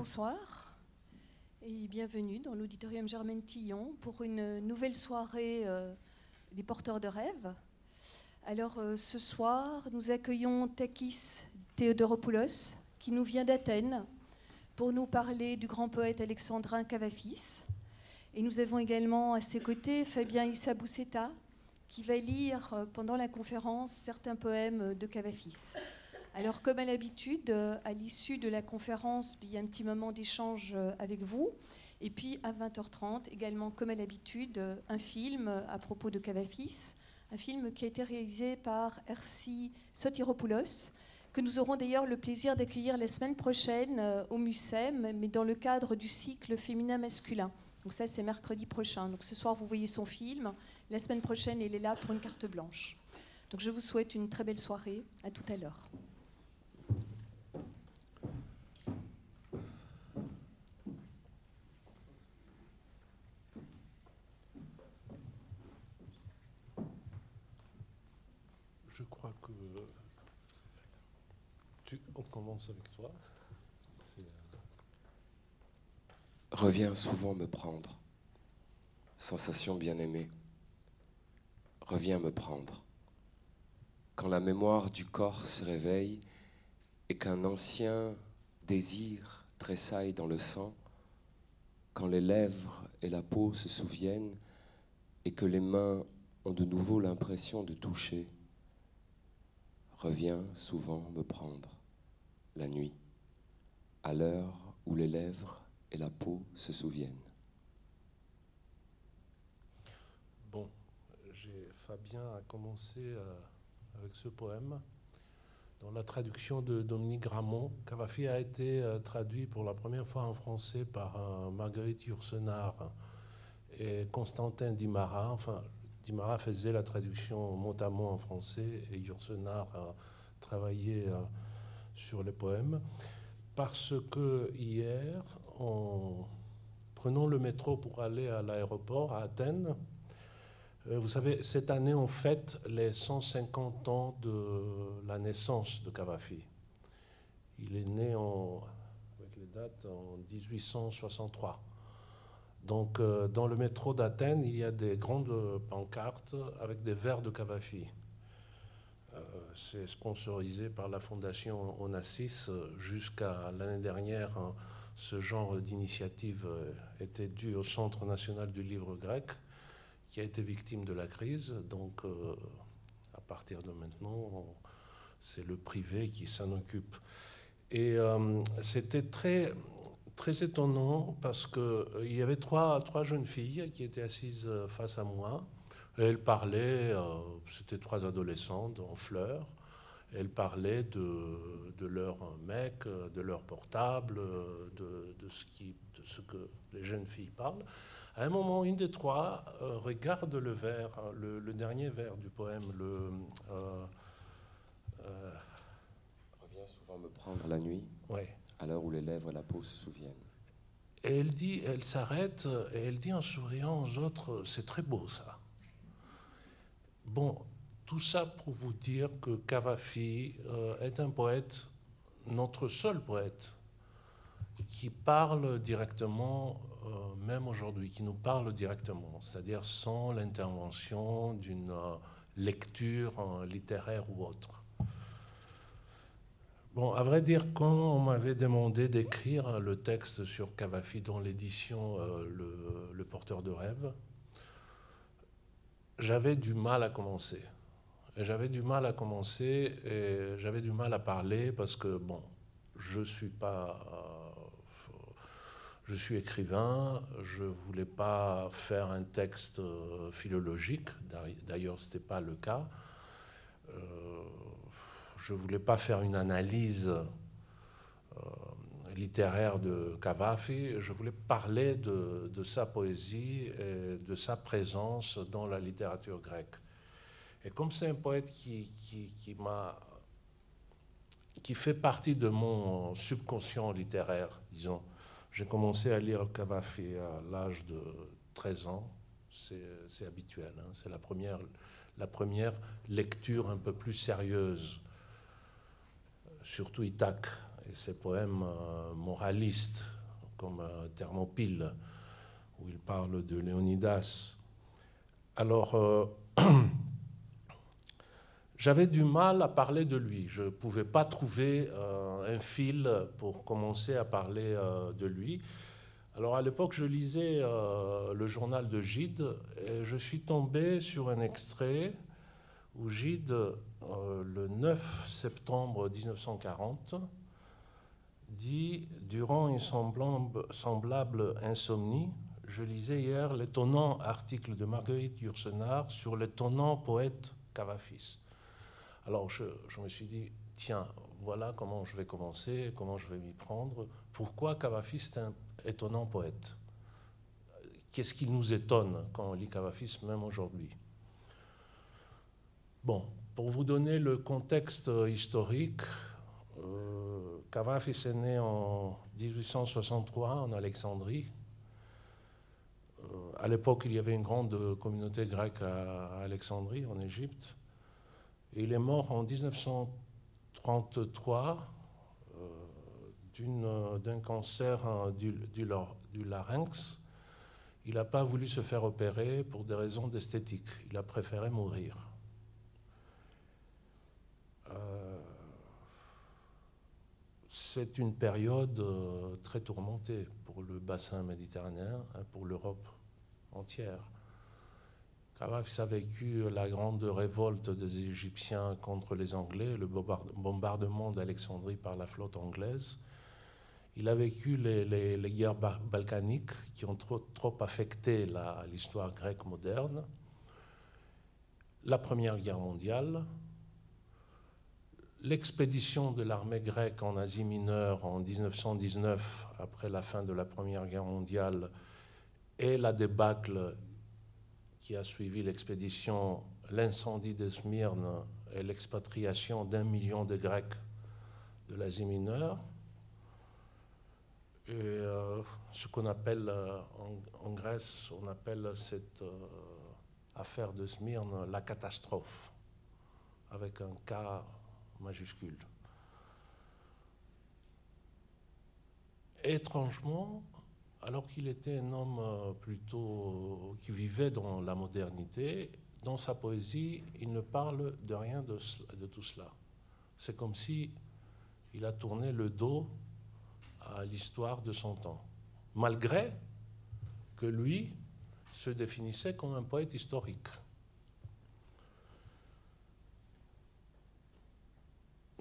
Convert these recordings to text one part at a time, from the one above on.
Bonsoir et bienvenue dans l'auditorium Germaine Tillon pour une nouvelle soirée des porteurs de rêves. Alors ce soir, nous accueillons Takis Theodoropoulos qui nous vient d'Athènes pour nous parler du grand poète alexandrin Kavafis. Et nous avons également à ses côtés Fabien Issa Bousseta qui va lire pendant la conférence certains poèmes de Kavafis. Alors, comme à l'habitude, à l'issue de la conférence, il y a un petit moment d'échange avec vous. Et puis, à 20h30, également, comme à l'habitude, un film à propos de Kavafis, un film qui a été réalisé par Ersi Sotiropoulos, que nous aurons d'ailleurs le plaisir d'accueillir la semaine prochaine au MUSEM, mais dans le cadre du cycle féminin-masculin. Donc ça, c'est mercredi prochain. Donc ce soir, vous voyez son film. La semaine prochaine, il est là pour une carte blanche. Donc je vous souhaite une très belle soirée. À tout à l'heure. Je crois que on commence avec toi. Reviens souvent me prendre, sensation bien-aimée. Reviens me prendre. Quand la mémoire du corps se réveille et qu'un ancien désir tressaille dans le sang, quand les lèvres et la peau se souviennent et que les mains ont de nouveau l'impression de toucher, reviens souvent me prendre, la nuit, à l'heure où les lèvres et la peau se souviennent. Bon, Fabien a commencé avec ce poème. Dans la traduction de Dominique Gramont, Cavafi a été traduit pour la première fois en français par Marguerite Yourcenar et Constantin Dimara. Enfin, Dimara faisait la traduction mot à mot en français et Yourcenar a travaillé sur les poèmes. Parce que hier, en prenant le métro pour aller à l'aéroport à Athènes, vous savez, cette année, on fête les 150 ans de la naissance de Cavafi. Il est né, avec les dates, en 1863. Donc, dans le métro d'Athènes, il y a des grandes pancartes avec des vers de Cavafi. C'est sponsorisé par la Fondation Onassis. Jusqu'à l'année dernière, ce genre d'initiative était due au Centre national du livre grec, qui a été victime de la crise. Donc, à partir de maintenant, c'est le privé qui s'en occupe. Et c'était très, très étonnant parce qu'il y avait trois jeunes filles qui étaient assises face à moi. Et elles parlaient, c'était trois adolescentes en fleurs. Elles parlaient de leur mec, de leur portable, de ce que les jeunes filles parlent. À un moment, une des trois regarde le vers, le dernier vers du poème. Reviens souvent me prendre la nuit, Ouais. à l'heure où les lèvres et la peau se souviennent. Et elle s'arrête et elle dit en souriant aux autres, c'est très beau ça. Bon, tout ça pour vous dire que Cavafi est un poète, notre seul poète, qui parle directement, même aujourd'hui, qui nous parle directement, c'est-à-dire sans l'intervention d'une lecture littéraire ou autre. Bon, à vrai dire, quand on m'avait demandé d'écrire le texte sur Cavafi dans l'édition Le Porteur de Rêves, j'avais du mal à commencer. Et j'avais du mal à commencer et j'avais du mal à parler parce que, bon, je suis écrivain, je ne voulais pas faire un texte philologique, d'ailleurs ce n'était pas le cas. Je ne voulais pas faire une analyse littéraire de Cavafi, je voulais parler de sa poésie et de sa présence dans la littérature grecque. Et comme c'est un poète qui fait partie de mon subconscient littéraire, disons, j'ai commencé à lire Cavafi à l'âge de 13 ans, c'est habituel, hein, c'est la première lecture un peu plus sérieuse, surtout Ithaque et ses poèmes moralistes, comme Thermopyle, où il parle de Léonidas. Alors, j'avais du mal à parler de lui. Je ne pouvais pas trouver un fil pour commencer à parler de lui. Alors, à l'époque, je lisais le journal de Gide et je suis tombé sur un extrait où Gide, le 9 septembre 1940, dit « Durant une semblable insomnie, je lisais hier l'étonnant article de Marguerite Yourcenar sur l'étonnant poète Cavafis. » Alors je me suis dit, tiens, voilà comment je vais commencer, comment je vais m'y prendre. Pourquoi Cavafis est un étonnant poète? Qu'est-ce qui nous étonne quand on lit Cavafis, même aujourd'hui? Bon, pour vous donner le contexte historique, Cavafis est né en 1863 en Alexandrie. À l'époque, il y avait une grande communauté grecque à Alexandrie, en Égypte. Et il est mort en 1933 d'un cancer du larynx. Il n'a pas voulu se faire opérer pour des raisons d'esthétique. Il a préféré mourir. C'est une période très tourmentée pour le bassin méditerranéen et pour l'Europe entière. Cavafis a vécu la grande révolte des Égyptiens contre les Anglais, le bombardement d'Alexandrie par la flotte anglaise. Il a vécu les guerres balkaniques qui ont trop affecté l'histoire grecque moderne. La Première Guerre mondiale, l'expédition de l'armée grecque en Asie mineure en 1919, après la fin de la Première Guerre mondiale, et la débâcle qui a suivi l'expédition, l'incendie de Smyrne et l'expatriation d'1 million de Grecs de l'Asie mineure. Et ce qu'on appelle en Grèce, on appelle cette affaire de Smyrne la catastrophe, avec un K majuscule. Étrangement, alors qu'il était un homme plutôt qui vivait dans la modernité, dans sa poésie, il ne parle de rien de tout cela. C'est comme si il a tourné le dos à l'histoire de son temps, malgré que lui se définissait comme un poète historique.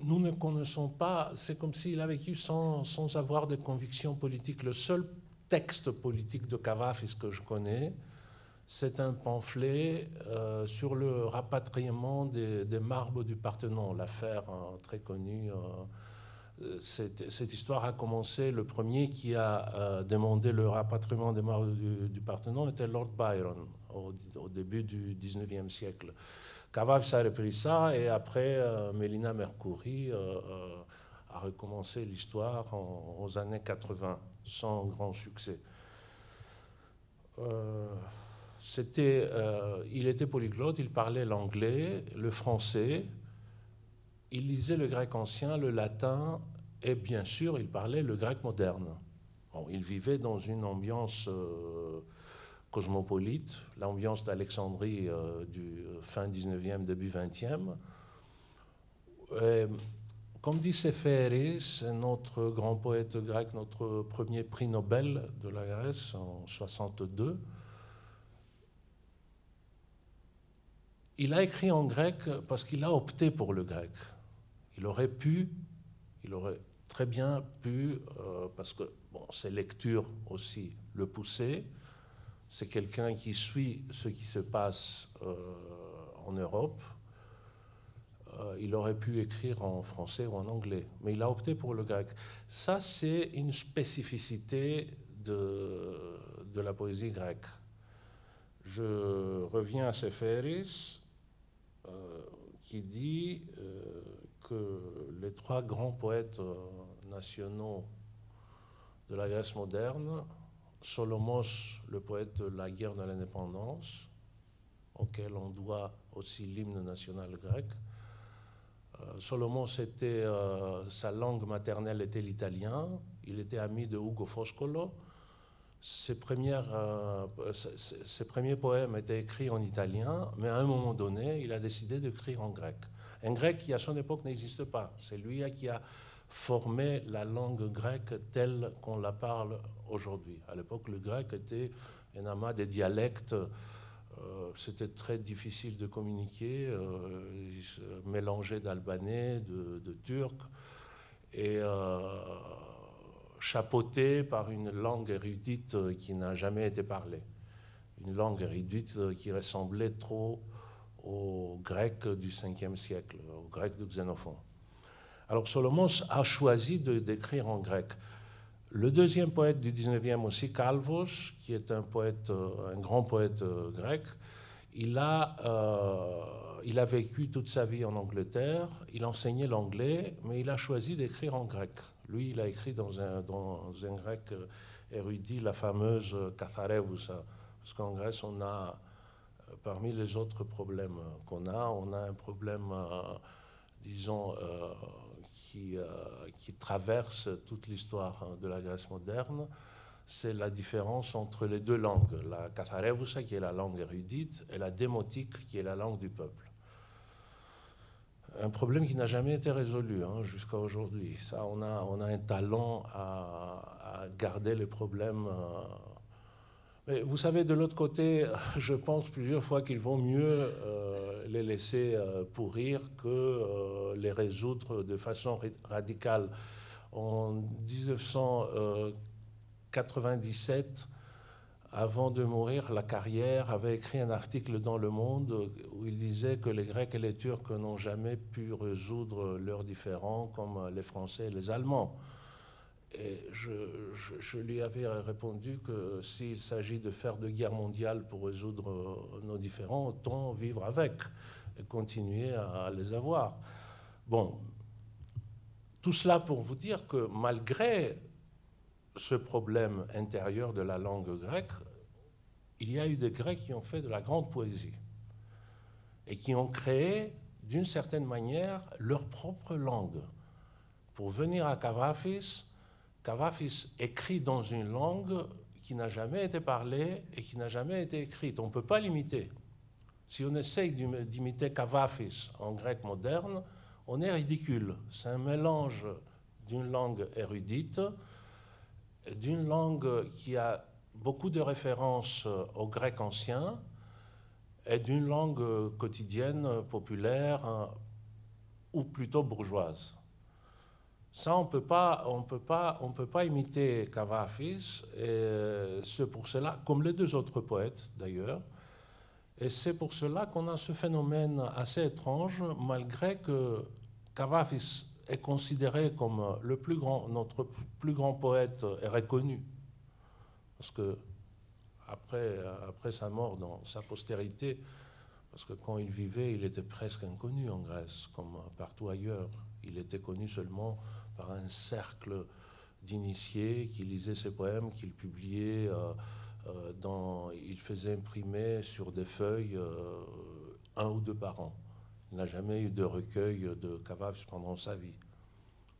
Nous ne connaissons pas, c'est comme s'il a vécu sans avoir de convictions politiques. Le seul texte politique de Cavafis que je connais, c'est un pamphlet sur le rapatriement des marbres du Parthénon, l'affaire très connue. Cette histoire a commencé, le premier qui a demandé le rapatriement des marbres du Parthénon était Lord Byron, au début du 19e siècle. Cavafis a repris ça et après, Mélina Mercouri a recommencé l'histoire aux années 80, sans grand succès. Il était polyglotte, il parlait l'anglais, le français, il lisait le grec ancien, le latin, et bien sûr, il parlait le grec moderne. Bon, il vivait dans une ambiance cosmopolite, l'ambiance d'Alexandrie du fin 19e, début 20e. Comme dit Seferis, notre grand poète grec, notre premier prix Nobel de la Grèce en 62, il a écrit en grec parce qu'il a opté pour le grec. Il aurait très bien pu, parce que bon, ses lectures aussi le poussaient. C'est quelqu'un qui suit ce qui se passe en Europe. Il aurait pu écrire en français ou en anglais, mais il a opté pour le grec. Ça, c'est une spécificité de la poésie grecque. Je reviens à Seferis, qui dit que les trois grands poètes nationaux de la Grèce moderne, Solomos, le poète de la guerre de l'indépendance, auquel on doit aussi l'hymne national grec, Solomon, sa langue maternelle était l'italien. Il était ami de Ugo Foscolo. Ses premiers poèmes étaient écrits en italien, mais à un moment donné, il a décidé d'écrire en grec. Un grec qui, à son époque, n'existe pas. C'est lui qui a formé la langue grecque telle qu'on la parle aujourd'hui. À l'époque, le grec était un amas de dialectes. C'était très difficile de communiquer. Il se mélangeait d'albanais, de turc, et chapeauté par une langue érudite qui n'a jamais été parlée. Une langue érudite qui ressemblait trop au grec du 5e siècle, au grec de Xénophon. Alors Solomon a choisi d'écrire en grec. Le deuxième poète du 19e aussi, Calvos, qui est un grand poète grec, il a vécu toute sa vie en Angleterre, il enseignait l'anglais, mais il a choisi d'écrire en grec. Lui, il a écrit dans un grec érudit la fameuse Katharevousa, parce qu'en Grèce, on a, parmi les autres problèmes qu'on a, on a un problème, disons, qui traverse toute l'histoire de la Grèce moderne, c'est la différence entre les deux langues, la Katharevousa, qui est la langue érudite, et la démotique, qui est la langue du peuple. Un problème qui n'a jamais été résolu jusqu'à aujourd'hui. Ça, on a un talent à garder les problèmes. Mais vous savez, de l'autre côté, je pense plusieurs fois qu'il vaut mieux les laisser pourrir que les résoudre de façon radicale. En 1997, avant de mourir, Lacarrière avait écrit un article dans Le Monde où il disait que les Grecs et les Turcs n'ont jamais pu résoudre leurs différends comme les Français et les Allemands. Et je lui avais répondu que s'il s'agit de faire de guerre mondiale pour résoudre nos différends, autant vivre avec et continuer à les avoir. Bon, tout cela pour vous dire que malgré ce problème intérieur de la langue grecque, il y a eu des Grecs qui ont fait de la grande poésie et qui ont créé, d'une certaine manière, leur propre langue. Pour venir à Kavafis, Kavafis écrit dans une langue qui n'a jamais été parlée et qui n'a jamais été écrite. On ne peut pas l'imiter. Si on essaye d'imiter Kavafis en grec moderne, on est ridicule. C'est un mélange d'une langue érudite, d'une langue qui a beaucoup de références au grec ancien et d'une langue quotidienne, populaire, ou plutôt bourgeoise. Ça, on peut pas imiter Kavafis, et c'est pour cela, comme les deux autres poètes d'ailleurs, et c'est pour cela qu'on a ce phénomène assez étrange, malgré que Kavafis est considéré comme notre plus grand poète et reconnu. Parce que après sa mort, dans sa postérité, parce que quand il vivait, il était presque inconnu en Grèce, comme partout ailleurs. Il était connu seulement par un cercle d'initiés qui lisaient ses poèmes, qu'il publiait, il faisait imprimer sur des feuilles 1 ou 2 par an. Il n'a jamais eu de recueil de Kavafis pendant sa vie.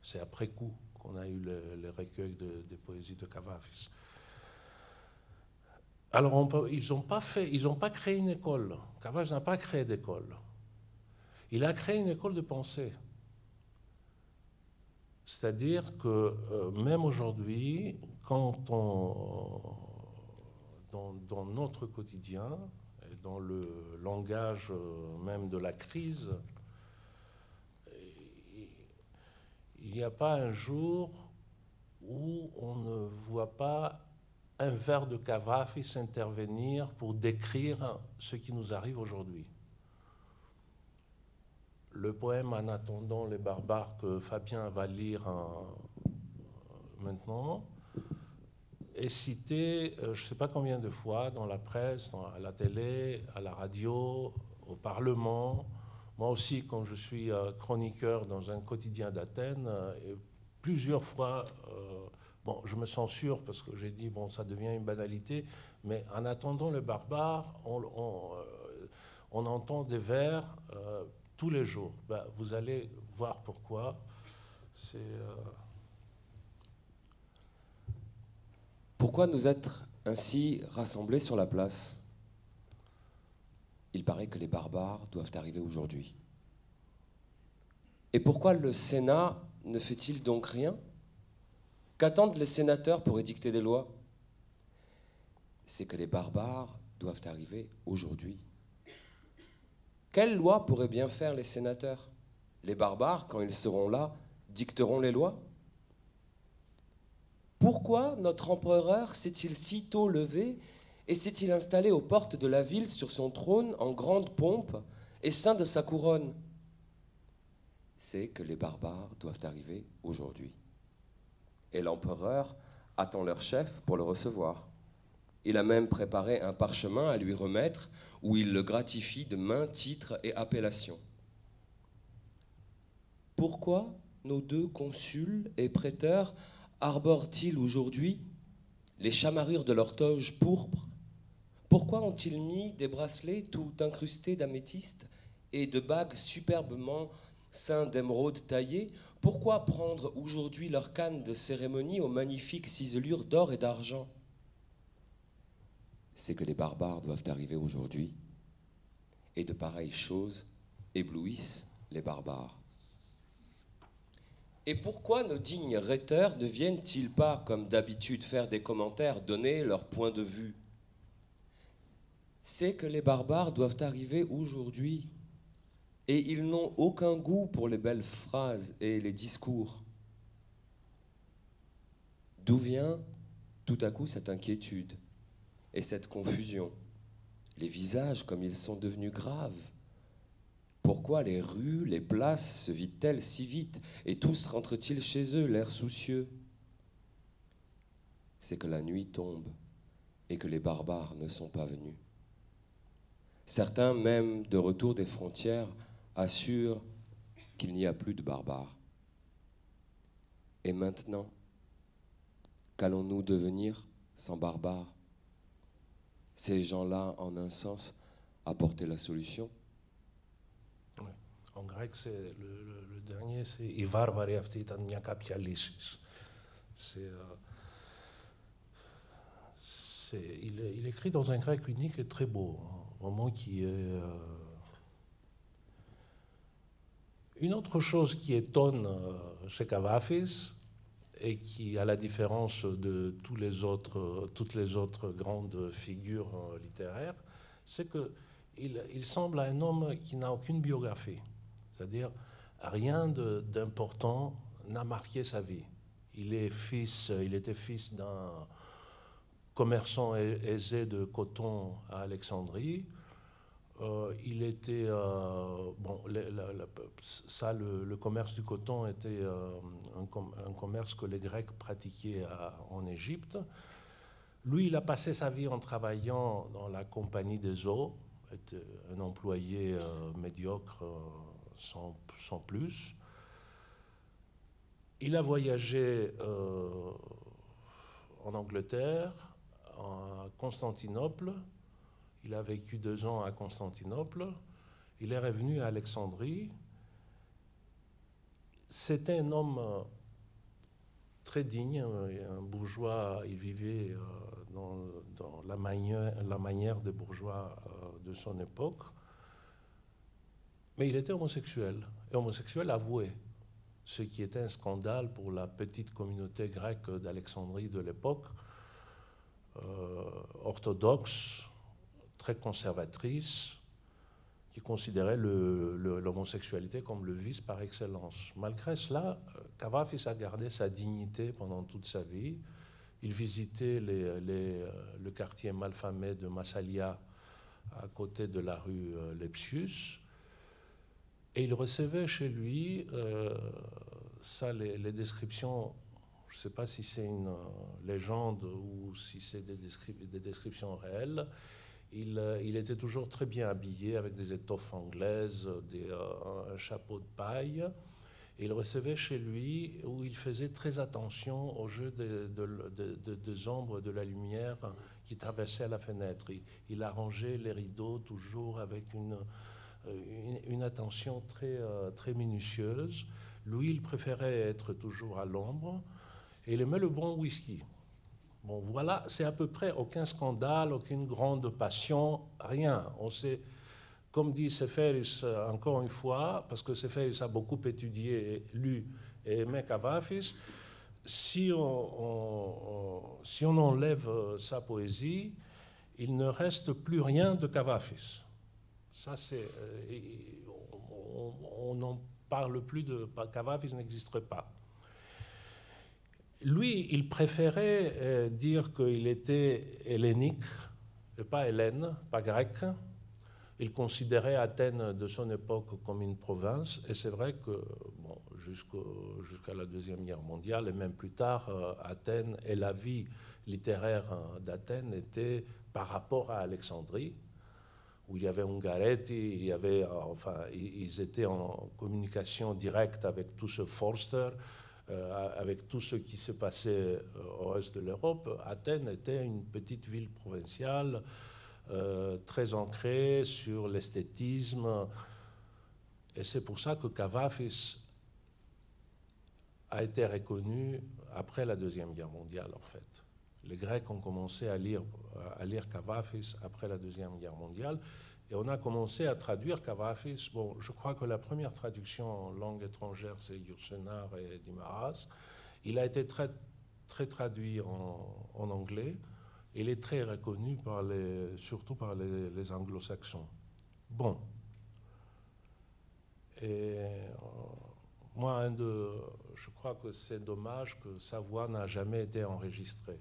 C'est après coup qu'on a eu les recueils des poésies de Kavafis. Alors, ils n'ont pas créé une école. Kavafis n'a pas créé d'école. Il a créé une école de pensée. C'est-à-dire que même aujourd'hui, quand dans notre quotidien, et dans le langage même de la crise, il n'y a pas un jour où on ne voit pas un vers de Kavafis intervenir pour décrire ce qui nous arrive aujourd'hui. Le poème « En attendant les barbares » que Fabien va lire maintenant est cité je ne sais pas combien de fois dans la presse, à la télé, à la radio, au Parlement. Moi aussi, quand je suis chroniqueur dans un quotidien d'Athènes, plusieurs fois, je me censure parce que j'ai dit, ça devient une banalité, mais en attendant les barbares, on entend des vers tous les jours. Vous allez voir pourquoi. C'est Pourquoi nous être ainsi rassemblés sur la place? Il paraît que les barbares doivent arriver aujourd'hui. Et pourquoi le Sénat ne fait-il donc rien? Qu'attendent les sénateurs pour édicter des lois? C'est que les barbares doivent arriver aujourd'hui. Quelle loi pourraient bien faire les sénateurs? Les barbares, quand ils seront là, dicteront les lois? Pourquoi notre empereur s'est-il si tôt levé et s'est-il installé aux portes de la ville sur son trône en grande pompe et ceint de sa couronne? C'est que les barbares doivent arriver aujourd'hui. Et l'empereur attend leur chef pour le recevoir. Il a même préparé un parchemin à lui remettre où il le gratifie de maints titres et appellations. Pourquoi nos deux consuls et prêteurs arborent-ils aujourd'hui les chamarrures de leur toge pourpre? Pourquoi ont-ils mis des bracelets tout incrustés d'améthyste et de bagues superbement ceints d'émeraudes taillées? Pourquoi prendre aujourd'hui leur canne de cérémonie aux magnifiques ciselures d'or et d'argent? C'est que les barbares doivent arriver aujourd'hui, et de pareilles choses éblouissent les barbares. Et pourquoi nos dignes rhéteurs ne viennent-ils pas, comme d'habitude, faire des commentaires, donner leur point de vue? C'est que les barbares doivent arriver aujourd'hui, et ils n'ont aucun goût pour les belles phrases et les discours. D'où vient tout à coup cette inquiétude et cette confusion? Les visages comme ils sont devenus graves. Pourquoi les rues, les places se vident-elles si vite et tous rentrent-ils chez eux, l'air soucieux? C'est que la nuit tombe et que les barbares ne sont pas venus. Certains, même de retour des frontières, assurent qu'il n'y a plus de barbares. Et maintenant, qu'allons-nous devenir sans barbares? Ces gens-là, en un sens, apportaient la solution. Oui. En grec, c'est le dernier, c'est «I varvari αυτοί ήταν μια κάποια λύσης». Il écrit dans un grec unique et très beau, un moment qui est... Une autre chose qui étonne chez Kavafis, et qui, à la différence de toutes les autres grandes figures littéraires, c'est qu'il semble un homme qui n'a aucune biographie. C'est-à-dire, rien d'important n'a marqué sa vie. Il était fils d'un commerçant aisé de coton à Alexandrie. Il était le commerce du coton était un commerce que les Grecs pratiquaient en Égypte. Lui, il a passé sa vie en travaillant dans la compagnie des eaux, était un employé médiocre sans plus. Il a voyagé en Angleterre, à Constantinople. Il a vécu 2 ans à Constantinople. Il est revenu à Alexandrie. C'était un homme très digne, un bourgeois. Il vivait dans la manière des bourgeois de son époque. Mais il était homosexuel, et homosexuel avoué, ce qui était un scandale pour la petite communauté grecque d'Alexandrie de l'époque, orthodoxe, très conservatrice, qui considérait l'homosexualité comme le vice par excellence. Malgré cela, Kavafis a gardé sa dignité pendant toute sa vie. Il visitait le quartier malfamé de Massalia, à côté de la rue Lepsius, et il recevait chez lui, les descriptions, je ne sais pas si c'est une légende ou si c'est des descriptions réelles. Il était toujours très bien habillé avec des étoffes anglaises, un chapeau de paille. Et il recevait chez lui où il faisait très attention au jeu des ombres de la lumière qui traversait la fenêtre. Il arrangeait les rideaux toujours avec une attention très minutieuse. Lui, il préférait être toujours à l'ombre et il aimait le bon whisky. Bon, voilà, c'est à peu près aucun scandale, aucune grande passion, rien. On sait, comme dit Seferis encore une fois, parce que Seferis a beaucoup étudié, lu et aimé Kavafis, si on enlève sa poésie, il ne reste plus rien de Kavafis. Ça, c'est, on n'en parle plus de Kavafis, n'existerait pas. Lui, il préférait dire qu'il était hellénique, et pas hellène, pas grec. Il considérait Athènes de son époque comme une province, et c'est vrai que bon, jusqu'à la Deuxième Guerre mondiale, et même plus tard, Athènes et la vie littéraire d'Athènes étaient par rapport à Alexandrie, où il y avait Ungaretti, il y avait, enfin, ils étaient en communication directe avec tout ce Forster, avec tout ce qui se passait au reste de l'Europe. Athènes était une petite ville provinciale, très ancrée sur l'esthétisme, et c'est pour ça que Kavafis a été reconnu après la Deuxième Guerre mondiale, en fait. Les Grecs ont commencé à lire Kavafis après la Deuxième Guerre mondiale, et on a commencé à traduire Kavafis. Bon, je crois que la première traduction en langue étrangère, c'est Yourcenar et Dimaras. Il a été très traduit en anglais. Il est très reconnu surtout par les anglo-saxons. Bon. Et moi, je crois que c'est dommage que sa voix n'a jamais été enregistrée.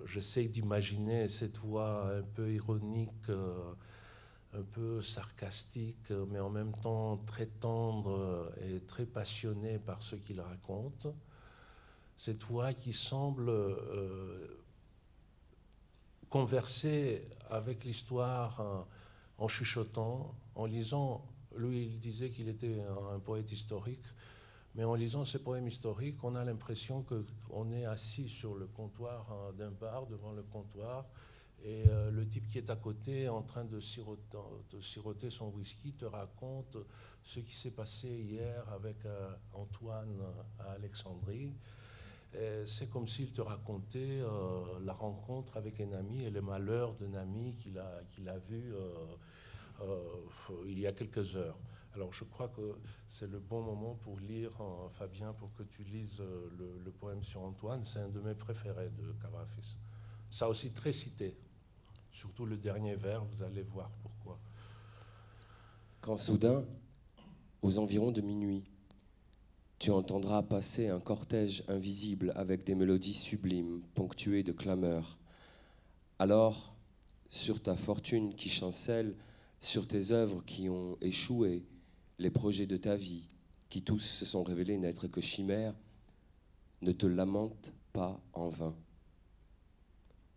J'essaie d'imaginer cette voix un peu ironique, un peu sarcastique, mais en même temps très tendre et très passionnée par ce qu'il raconte. Cette voix qui semble converser avec l'histoire en chuchotant, en lisant. Lui, il disait qu'il était un poète historique, mais en lisant ces poèmes historiques, on a l'impression qu'on est assis sur le comptoir d'un bar, devant le comptoir, et le type qui est à côté, en train de siroter son whisky, te raconte ce qui s'est passé hier avec Antoine à Alexandrie. C'est comme s'il te racontait la rencontre avec un ami et le malheur d'un ami qu'il a vu il y a quelques heures. Alors je crois que c'est le bon moment pour lire, Fabien, pour que tu lises le poème sur Antoine. C'est un de mes préférés de Kavafis. Ça aussi très cité, surtout le dernier vers, vous allez voir pourquoi. Quand soudain, aux environs de minuit, tu entendras passer un cortège invisible avec des mélodies sublimes, ponctuées de clameurs. Alors, sur ta fortune qui chancelle, sur tes œuvres qui ont échoué, les projets de ta vie, qui tous se sont révélés n'être que chimères, ne te lamente pas en vain.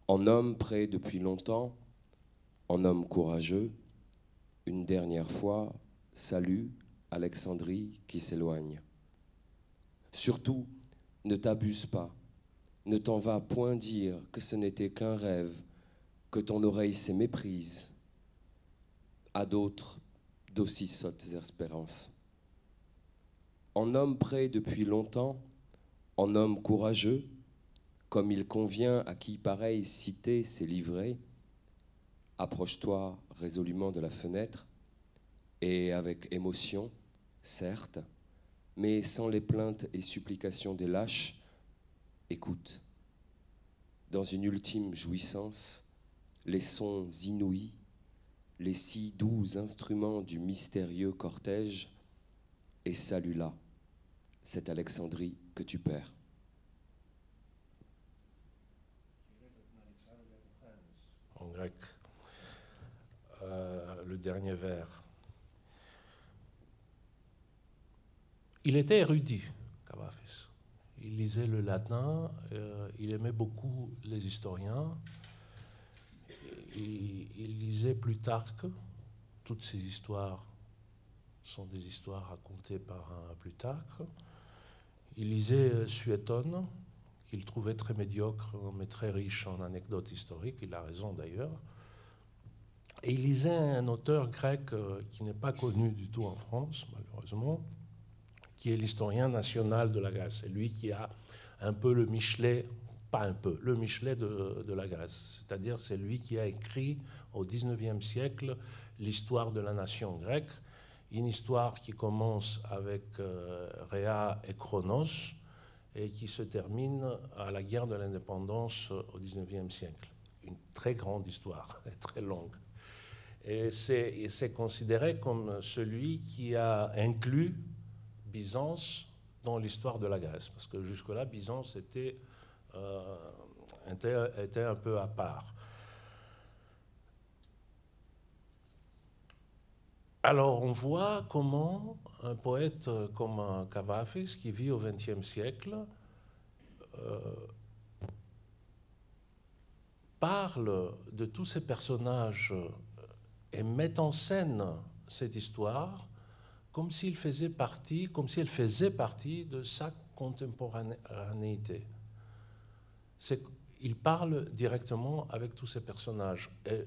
En homme prêt depuis longtemps, en homme courageux, une dernière fois, salut Alexandrie qui s'éloigne. Surtout, ne t'abuse pas, ne t'en va point dire que ce n'était qu'un rêve, que ton oreille se méprise. À d'autres, d'aussi sottes espérances. En homme prêt depuis longtemps, en homme courageux, comme il convient à qui pareille cité s'est livré, approche-toi résolument de la fenêtre, et avec émotion, certes, mais sans les plaintes et supplications des lâches, écoute. Dans une ultime jouissance, les sons inouïs, les si doux instruments du mystérieux cortège, et salue-la, cette Alexandrie que tu perds. En grec, le dernier vers. Il était érudit, Kavafis. Il lisait le latin, il aimait beaucoup les historiens. Il lisait Plutarque. Toutes ces histoires sont des histoires racontées par Plutarque. Il lisait Suétone, qu'il trouvait très médiocre, mais très riche en anecdotes historiques. Il a raison d'ailleurs. Et il lisait un auteur grec qui n'est pas connu du tout en France, malheureusement, qui est l'historien national de la Grèce. C'est lui qui a un peu le Michelet, pas un peu, le Michelet de la Grèce. C'est-à-dire c'est lui qui a écrit au XIXe siècle l'histoire de la nation grecque, une histoire qui commence avec Rhéa et Chronos et qui se termine à la guerre de l'indépendance au XIXe siècle. Une très grande histoire, très longue. Et c'est considéré comme celui qui a inclus Byzance dans l'histoire de la Grèce, parce que jusque-là, Byzance était un peu à part. Alors on voit comment un poète comme Kavafis, qui vit au XXe siècle, parle de tous ces personnages et met en scène cette histoire comme si elle faisait partie de sa contemporanéité. Il parle directement avec tous ces personnages. Et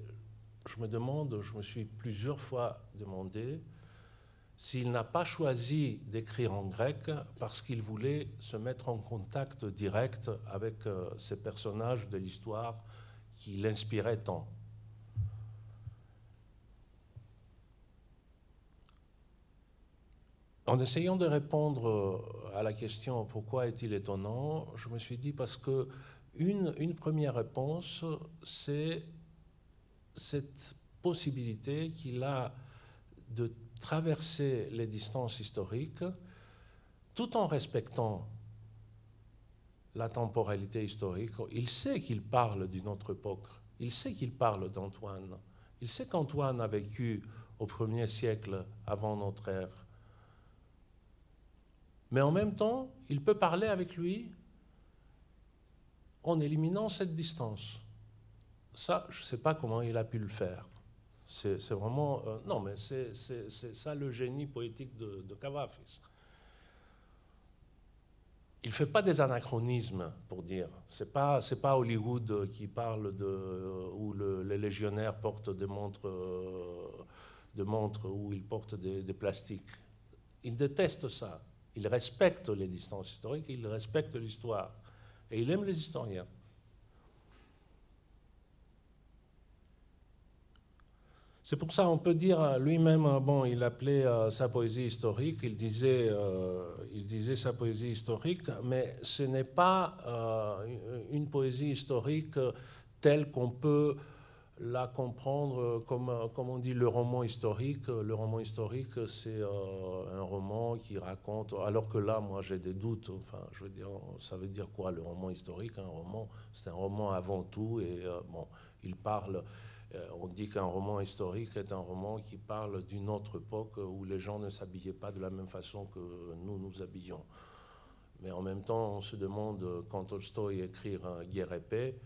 je me suis plusieurs fois demandé s'il n'a pas choisi d'écrire en grec parce qu'il voulait se mettre en contact direct avec ces personnages de l'histoire qui l'inspiraient tant. En essayant de répondre à la question pourquoi est-il étonnant, je me suis dit parce que une première réponse, c'est cette possibilité qu'il a de traverser les distances historiques tout en respectant la temporalité historique. Il sait qu'il parle d'une autre époque, il sait qu'il parle d'Antoine, il sait qu'Antoine a vécu au 1er siècle avant notre ère. Mais en même temps, il peut parler avec lui en éliminant cette distance. Ça, je ne sais pas comment il a pu le faire. C'est vraiment... non, mais c'est ça le génie poétique de Kavafis. Il ne fait pas des anachronismes, pour dire. Ce n'est pas Hollywood qui parle où les légionnaires portent des montres où ils portent des plastiques. Il déteste ça. Il respecte les distances historiques, il respecte l'histoire. Et il aime les historiens. C'est pour ça qu'on peut dire lui-même, bon, il appelait sa poésie historique, il disait sa poésie historique, mais ce n'est pas une poésie historique telle qu'on peut la comprendre comme on dit le roman historique. Le roman historique, c'est un roman qui raconte, alors que là, moi, j'ai des doutes. Enfin, je veux dire, ça veut dire quoi le roman historique? Un roman, c'est un roman avant tout, et bon, il parle. On dit qu'un roman historique est un roman qui parle d'une autre époque où les gens ne s'habillaient pas de la même façon que nous nous habillons. Mais en même temps, on se demande, quand Tolstoï écrit Guerre et paix,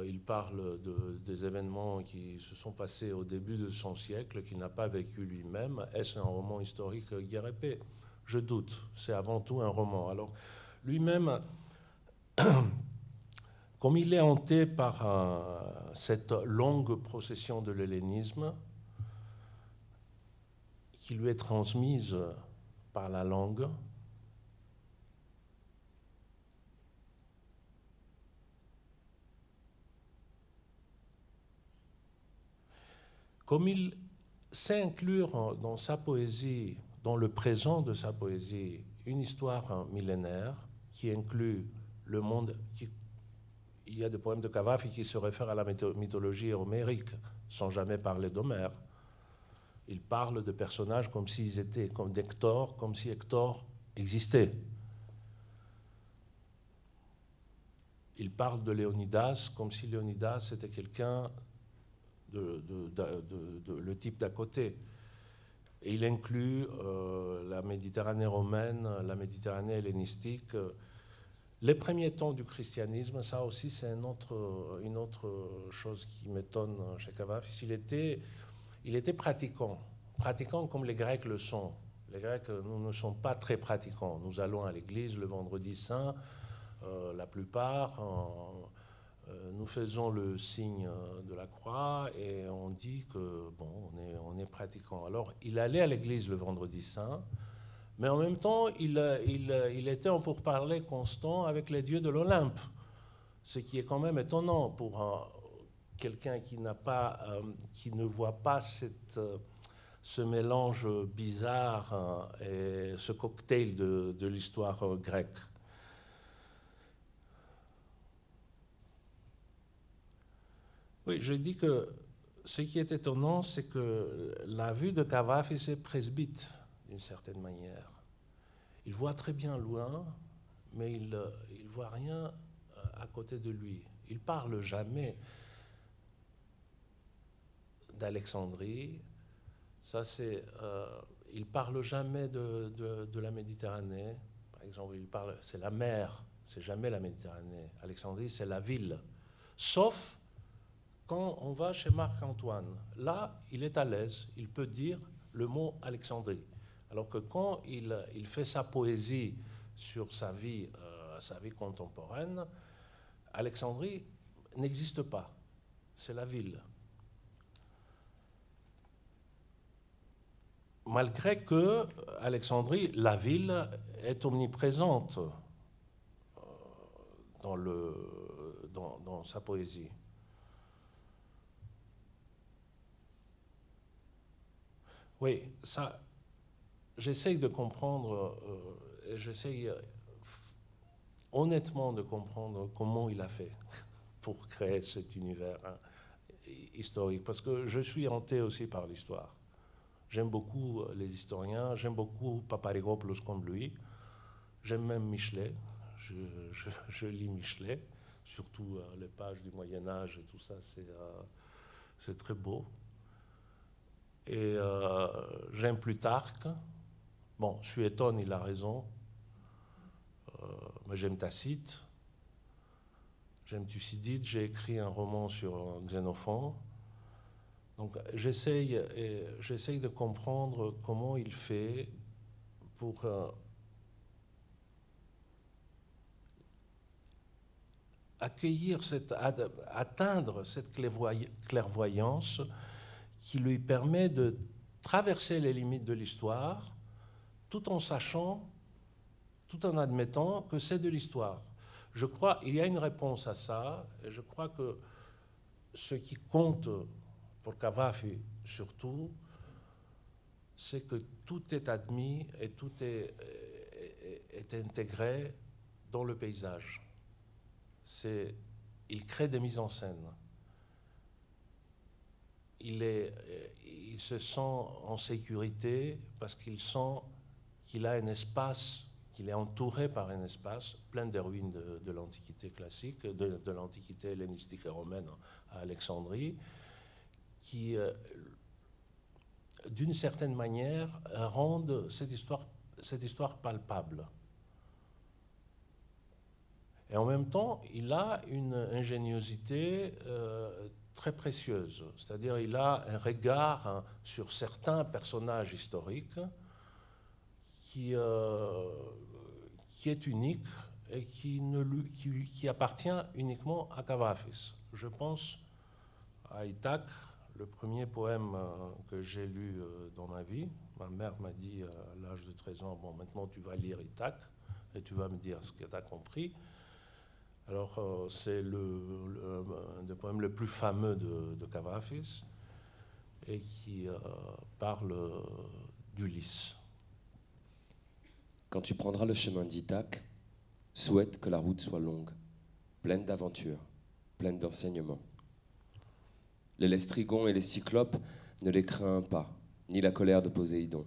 il parle des événements qui se sont passés au début de son siècle, qu'il n'a pas vécu lui-même. Est-ce un roman historique, Guerre et paix? Je doute. C'est avant tout un roman. Alors, lui-même, comme il est hanté par cette longue procession de l'hellénisme, qui lui est transmise par la langue, comme il sait inclure dans sa poésie, dans le présent de sa poésie, une histoire millénaire qui inclut le monde. Il y a des poèmes de Kavafis qui se réfèrent à la mythologie homérique, sans jamais parler d'Homère. Il parle de personnages comme s'ils étaient, comme d'Hector, comme si Hector existait. Il parle de Léonidas comme si Léonidas était quelqu'un le type d'à côté. Et il inclut la Méditerranée romaine, la Méditerranée hellénistique. Les premiers temps du christianisme, ça aussi c'est une autre chose qui m'étonne chez Kavafis. Il était pratiquant comme les Grecs le sont. Les Grecs, nous ne sommes pas très pratiquants. Nous allons à l'église le vendredi saint, la plupart. nous faisons le signe de la croix et on dit que bon, on est pratiquant. Alors, il allait à l'église le vendredi saint, mais en même temps, il était en pourparlers constant avec les dieux de l'Olympe, ce qui est quand même étonnant pour quelqu'un qui ne voit pas ce mélange bizarre et ce cocktail de l'histoire grecque. Oui, je dis que ce qui est étonnant, c'est que la vue de Kavafis est presbyte, d'une certaine manière. Il voit très bien loin, mais il ne voit rien à côté de lui. Il ne parle jamais d'Alexandrie. Il ne parle jamais de la Méditerranée. Par exemple, c'est la mer, c'est jamais la Méditerranée. Alexandrie, c'est la ville. Sauf quand on va chez Marc-Antoine. Là, il est à l'aise, il peut dire le mot Alexandrie. Alors que quand il fait sa poésie sur sa vie contemporaine, Alexandrie n'existe pas, c'est la ville. Malgré que Alexandrie, la ville, est omniprésente dans sa poésie. Oui, ça, j'essaye de comprendre, j'essaye honnêtement de comprendre comment il a fait pour créer cet univers historique, parce que je suis hanté aussi par l'histoire. J'aime beaucoup les historiens, j'aime beaucoup Paparrigopoulos comme lui, j'aime même Michelet, je lis Michelet, surtout les pages du Moyen-Âge et tout ça, c'est très beau. Et j'aime Plutarque. Bon, Suétone, il a raison. Mais j'aime Tacite. J'aime Thucydide. J'ai écrit un roman sur Xénophon. Donc j'essaye de comprendre comment il fait pour atteindre cette clairvoyance qui lui permet de traverser les limites de l'histoire tout en sachant, tout en admettant que c'est de l'histoire. Je crois qu'il y a une réponse à ça, et je crois que ce qui compte pour Cavafis surtout, c'est que tout est admis et tout est intégré dans le paysage. Il crée des mises en scène. Il se sent en sécurité parce qu'il sent qu'il a un espace, qu'il est entouré par un espace plein de ruines de l'Antiquité classique, de l'Antiquité hellénistique et romaine à Alexandrie, qui, d'une certaine manière, rendent cette histoire palpable. Et en même temps, il a une ingéniosité très précieuse, c'est-à-dire il a un regard sur certains personnages historiques qui est unique et qui appartient uniquement à Cavafis. Je pense à Ithaque, le premier poème que j'ai lu dans ma vie. Ma mère m'a dit à l'âge de 13 ans, bon, maintenant tu vas lire Ithaque et tu vas me dire ce que tu as compris. Alors, c'est un des poèmes les plus fameux de Cavafis et qui parle d'Ulysse. Quand tu prendras le chemin d'Ithaque, souhaite que la route soit longue, pleine d'aventures, pleine d'enseignements. Les Lestrygons et les Cyclopes ne les crains pas, ni la colère de Poséidon.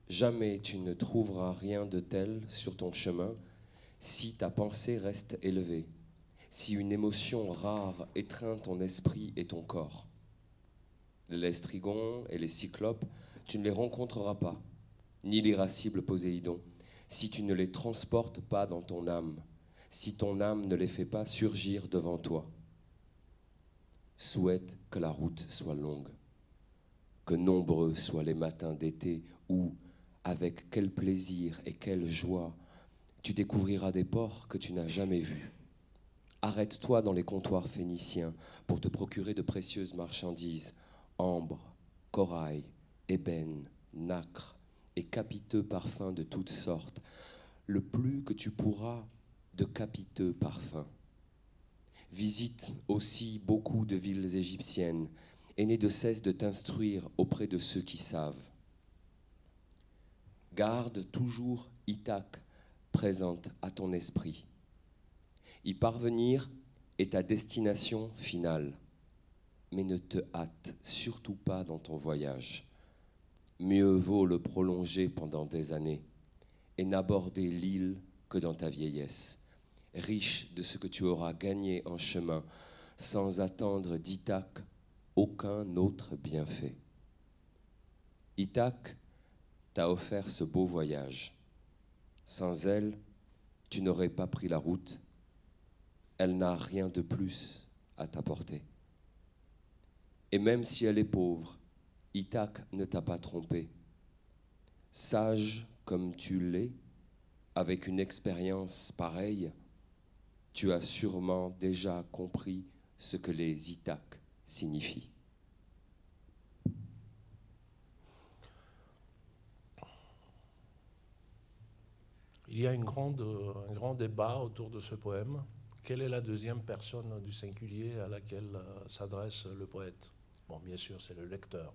Jamais tu ne trouveras rien de tel sur ton chemin si ta pensée reste élevée, si une émotion rare étreint ton esprit et ton corps. Les Lestrygons et les Cyclopes, tu ne les rencontreras pas, ni l'irascible Poséidon, si tu ne les transportes pas dans ton âme, si ton âme ne les fait pas surgir devant toi. Souhaite que la route soit longue, que nombreux soient les matins d'été où, avec quel plaisir et quelle joie, tu découvriras des ports que tu n'as jamais vus, Arrête-toi dans les comptoirs phéniciens pour te procurer de précieuses marchandises, ambre, corail, ébène, nacre et capiteux parfums de toutes sortes, le plus que tu pourras de capiteux parfums. Visite aussi beaucoup de villes égyptiennes et n'aie de cesse de t'instruire auprès de ceux qui savent. Garde toujours Ithaque présente à ton esprit. Y parvenir est ta destination finale, mais ne te hâte surtout pas dans ton voyage. Mieux vaut le prolonger pendant des années et n'aborder l'île que dans ta vieillesse, riche de ce que tu auras gagné en chemin, sans attendre d'Ithaque aucun autre bienfait. Ithaque t'a offert ce beau voyage. Sans elle, tu n'aurais pas pris la route. Elle n'a rien de plus à t'apporter. Et même si elle est pauvre, Ithaque ne t'a pas trompé. Sage comme tu l'es, avec une expérience pareille, tu as sûrement déjà compris ce que les Ithaques signifient. Il y a un grand débat autour de ce poème. Quelle est la deuxième personne du singulier à laquelle s'adresse le poète? Bon, bien sûr, c'est le lecteur.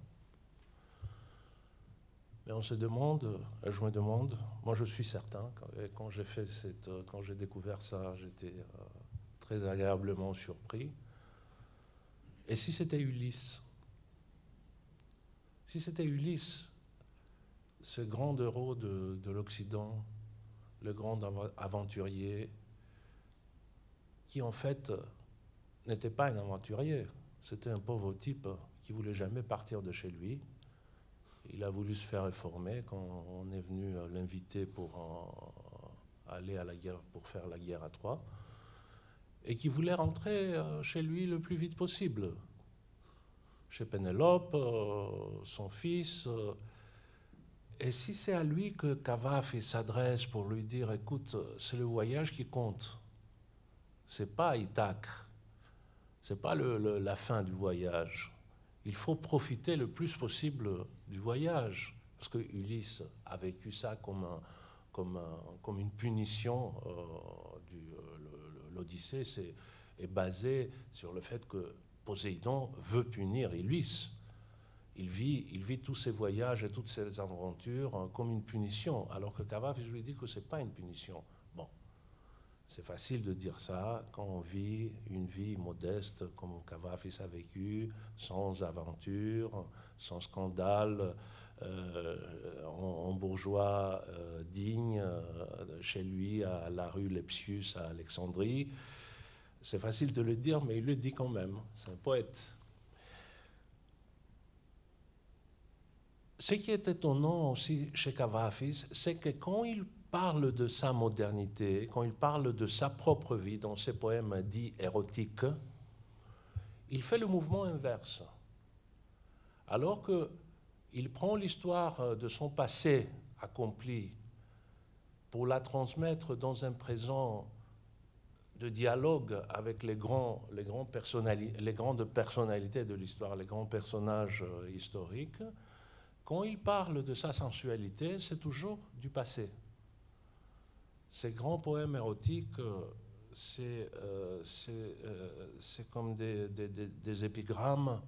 Mais on se demande, je me demande, moi je suis certain, quand j'ai découvert ça, j'étais très agréablement surpris. Et si c'était Ulysse? Si c'était Ulysse, ce grand héros de l'Occident, le grand aventurier, qui en fait n'était pas un aventurier, c'était un pauvre type qui voulait jamais partir de chez lui. Il a voulu se faire réformer quand on est venu l'inviter pour aller à la guerre, pour faire la guerre à Troie, et qui voulait rentrer chez lui le plus vite possible, chez Pénélope, son fils. Et si c'est à lui que Cavafis s'adresse pour lui dire, écoute, c'est le voyage qui compte, c'est pas Ithaque, c'est pas la fin du voyage. Il faut profiter le plus possible du voyage, parce que Ulysse a vécu ça comme une punition. L'Odyssée est basée sur le fait que Poséidon veut punir Ulysse. Il vit tous ces voyages et toutes ces aventures comme une punition, alors que Cavafis lui dit que ce n'est pas une punition. Bon, c'est facile de dire ça quand on vit une vie modeste comme Cavafis a vécu, sans aventure, sans scandale, en bourgeois digne, chez lui à la rue Lepsius à Alexandrie. C'est facile de le dire, mais il le dit quand même. C'est un poète. Ce qui est étonnant aussi chez Cavafis, c'est que quand il parle de sa modernité, quand il parle de sa propre vie dans ses poèmes dits érotiques, il fait le mouvement inverse. Alors qu'il prend l'histoire de son passé accompli pour la transmettre dans un présent de dialogue avec les grandes personnalités de l'histoire, les grands personnages historiques, quand il parle de sa sensualité, c'est toujours du passé. Ces grands poèmes érotiques, c'est comme des épigrammes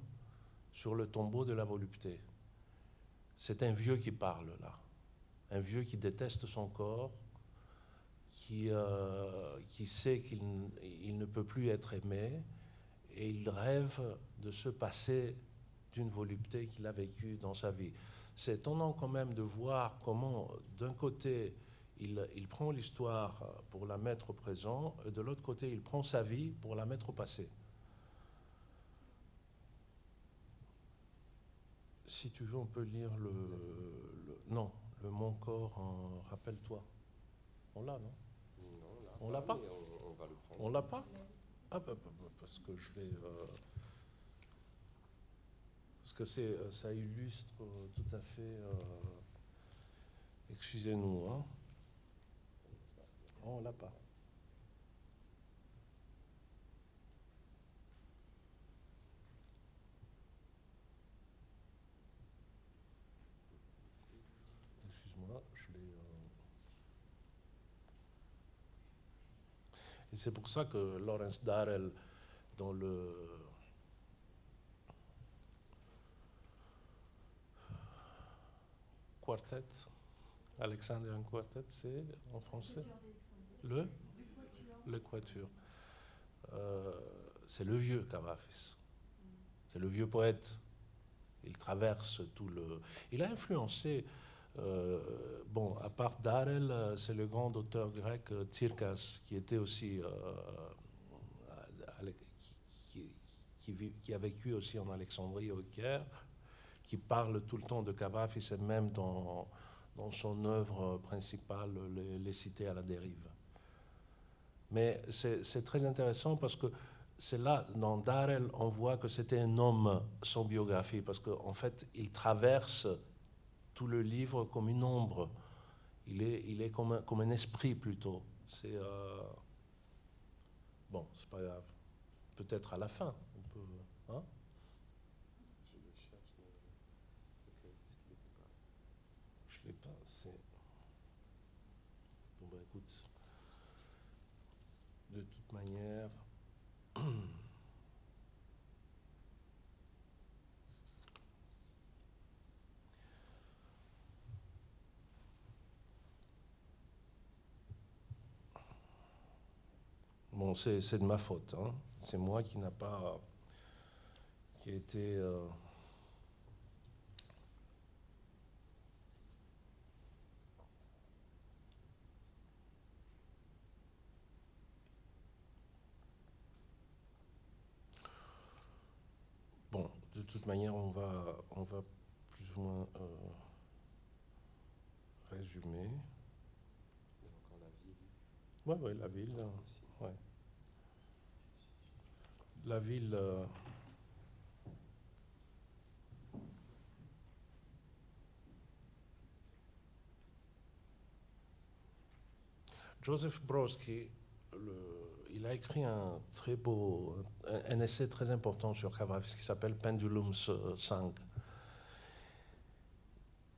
sur le tombeau de la volupté. C'est un vieux qui parle là, un vieux qui déteste son corps, qui sait qu'il ne peut plus être aimé, et il rêve de se passer d'une volupté qu'il a vécue dans sa vie. C'est étonnant quand même de voir comment, d'un côté, il prend l'histoire pour la mettre au présent, et de l'autre côté, il prend sa vie pour la mettre au passé. Si tu veux, on peut lire non, le Mon corps, rappelle-toi. On l'a, non? Non, on l'a pas? On va le prendre. On l'a pas? Ah, parce que je l'ai... parce que ça illustre tout à fait... excusez-nous, hein? On l'a pas. Et c'est pour ça que Lawrence Darrell, dans le quartet, Alexandrian Quartet, c'est en français le quatuor. C'est le vieux Kavafis. C'est le vieux poète. Il traverse tout le... Il a influencé... bon, à part Darrell, c'est le grand auteur grec Tsirkas, qui était aussi... qui a vécu aussi en Alexandrie, au Caire, qui parle tout le temps de Kavafis, et même dans son œuvre principale, les cités à la dérive. Mais c'est très intéressant parce que c'est là, dans Darrell, on voit que c'était un homme sans biographie, parce qu'en fait, il traverse tout le livre comme une ombre. Il est comme un esprit plutôt. C'est bon, c'est pas grave. Peut-être à la fin. On peut, hein? Je le cherche, mais... Ok, est-ce qu'il était pas... Je l'ai pas. C'est... Bon, ben écoute. De toute manière... Bon, c'est de ma faute. Hein. C'est moi qui n'a pas... qui a été... Bon, de toute manière, on va plus ou moins résumer. Il y a encore la ville. Ouais, la ville. Ouais. La ville... Joseph Brodsky, il a écrit un très beau, un essai très important sur Kavafis qui s'appelle Pendulum 5.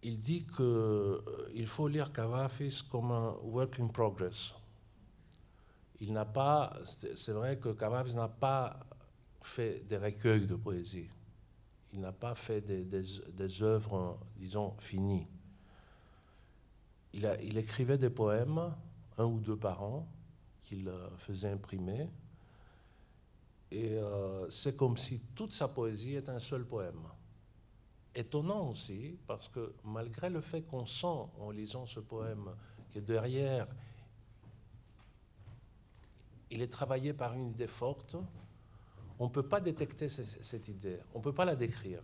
Il dit qu'il faut lire Kavafis comme un work in progress. Il n'a pas, c'est vrai que Kavafis n'a pas fait des recueils de poésie. Il n'a pas fait des œuvres, disons, finies. Il écrivait des poèmes, 1 ou 2 par an, qu'il faisait imprimer. Et c'est comme si toute sa poésie était un seul poème. Étonnant aussi, parce que malgré le fait qu'on sent, en lisant ce poème, que derrière, il est travaillé par une idée forte, on ne peut pas détecter cette idée, on ne peut pas la décrire.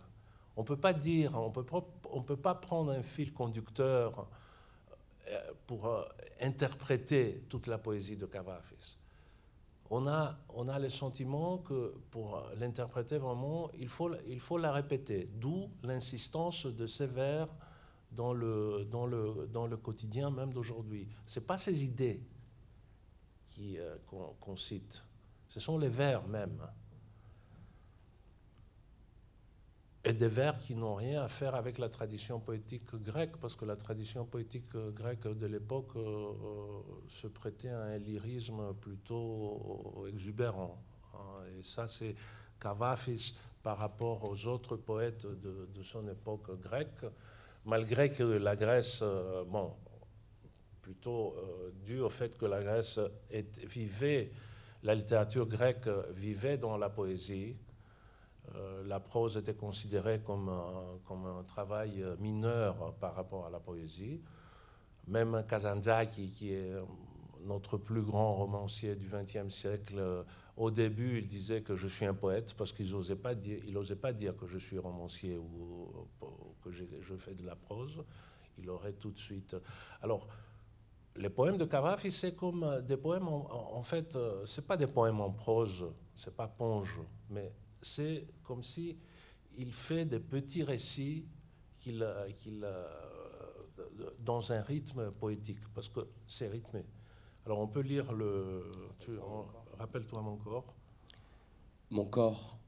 On ne peut pas dire, on peut pas prendre un fil conducteur pour interpréter toute la poésie de Kavafis. On a le sentiment que pour l'interpréter vraiment, il faut la répéter, d'où l'insistance de ces vers dans le quotidien même d'aujourd'hui. Ce n'est pas ces idées qu'on cite, ce sont les vers même. Et des vers qui n'ont rien à faire avec la tradition poétique grecque, parce que la tradition poétique grecque de l'époque se prêtait à un lyrisme plutôt exubérant. Et ça, c'est Kavafis par rapport aux autres poètes de son époque grecque, malgré que la Grèce, bon, plutôt dû au fait que la Grèce vivait, la littérature grecque vivait dans la poésie. La prose était considérée comme un travail mineur par rapport à la poésie. Même Kazantzakis, qui est notre plus grand romancier du XXe siècle, au début, il disait que je suis un poète parce qu'il n'osait pas dire que je suis romancier ou que je fais de la prose. Il aurait tout de suite... Alors, les poèmes de Kavafis, c'est comme des poèmes, en fait, ce n'est pas des poèmes en prose, ce n'est pas Ponge, mais c'est comme si il fait des petits récits dans un rythme poétique, parce que c'est rythmé. Alors on peut lire rappelle-toi mon corps. Mon corps,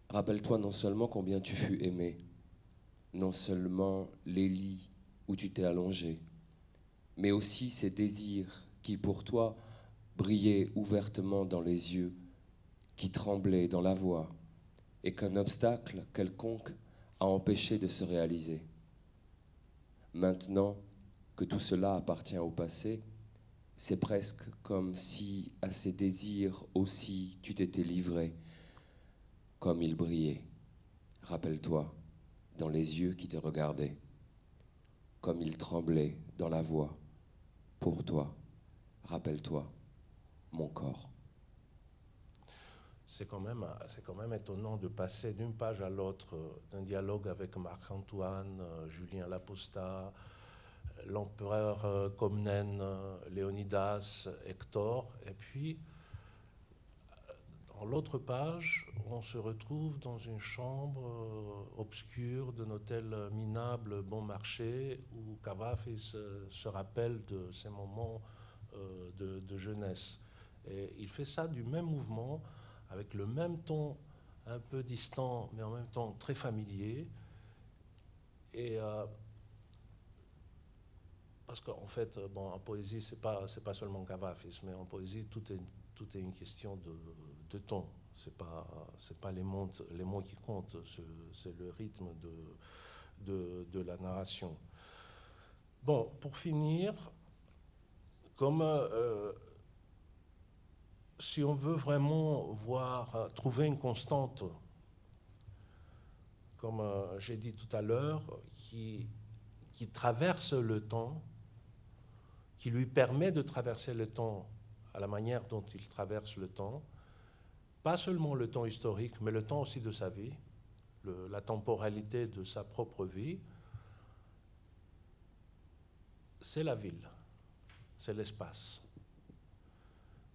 rappelle-toi non seulement combien tu fus aimé, non seulement les lits où tu t'es allongé, mais aussi ces désirs qui pour toi brillait ouvertement dans les yeux, qui tremblait dans la voix, et qu'un obstacle quelconque a empêché de se réaliser. Maintenant que tout cela appartient au passé, c'est presque comme si à ces désirs aussi tu t'étais livré, comme ils brillaient. Rappelle-toi, dans les yeux qui te regardaient, comme ils tremblaient dans la voix, pour toi. Rappelle-toi, mon corps. C'est quand même étonnant de passer d'une page à l'autre d'un dialogue avec Marc-Antoine, Julien Laposta, l'empereur Comnène, Léonidas, Hector, et puis dans l'autre page, on se retrouve dans une chambre obscure d'un hôtel minable bon marché où Cavafis se rappelle de ses moments de jeunesse. Et il fait ça du même mouvement, avec le même ton un peu distant, mais en même temps très familier. Et parce qu'en fait, bon, en poésie, c'est pas seulement Cavafis, mais en poésie, tout est une question de ton. C'est pas les mots qui comptent, c'est le rythme de la narration. Bon, pour finir, comme si on veut vraiment trouver une constante, comme j'ai dit tout à l'heure, qui traverse le temps, qui lui permet de traverser le temps à la manière dont il traverse le temps, pas seulement le temps historique, mais le temps aussi de sa vie, la temporalité de sa propre vie, c'est la ville, c'est l'espace.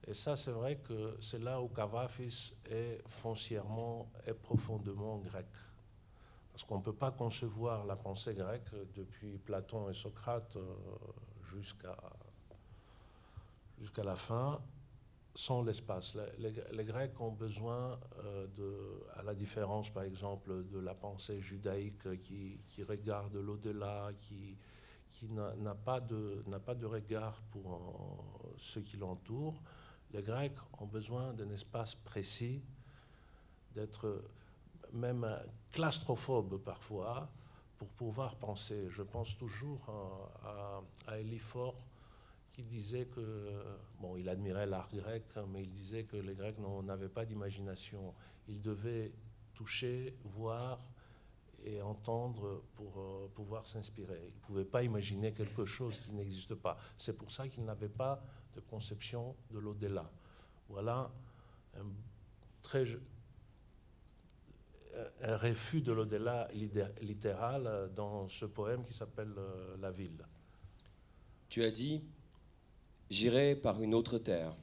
Et ça, c'est vrai que c'est là où Cavafis est foncièrement et profondément grec. Parce qu'on ne peut pas concevoir la pensée grecque depuis Platon et Socrate jusqu'à la fin sans l'espace. Les Grecs ont besoin, à la différence par exemple de la pensée judaïque qui regarde l'au-delà, qui n'a pas de regard pour ce qui l'entoure, les Grecs ont besoin d'un espace précis, d'être même claustrophobe parfois, pour pouvoir penser. Je pense toujours à Éliphore qui disait que, bon, il admirait l'art grec, mais il disait que les Grecs n'avaient pas d'imagination. Ils devaient toucher, voir et entendre pour pouvoir s'inspirer. Ils ne pouvaient pas imaginer quelque chose qui n'existe pas. C'est pour ça qu'ils n'avaient pas de conception de l'au-delà. Voilà un refus de l'au-delà littéral dans ce poème qui s'appelle La ville. Tu as dit, j'irai par une autre terre,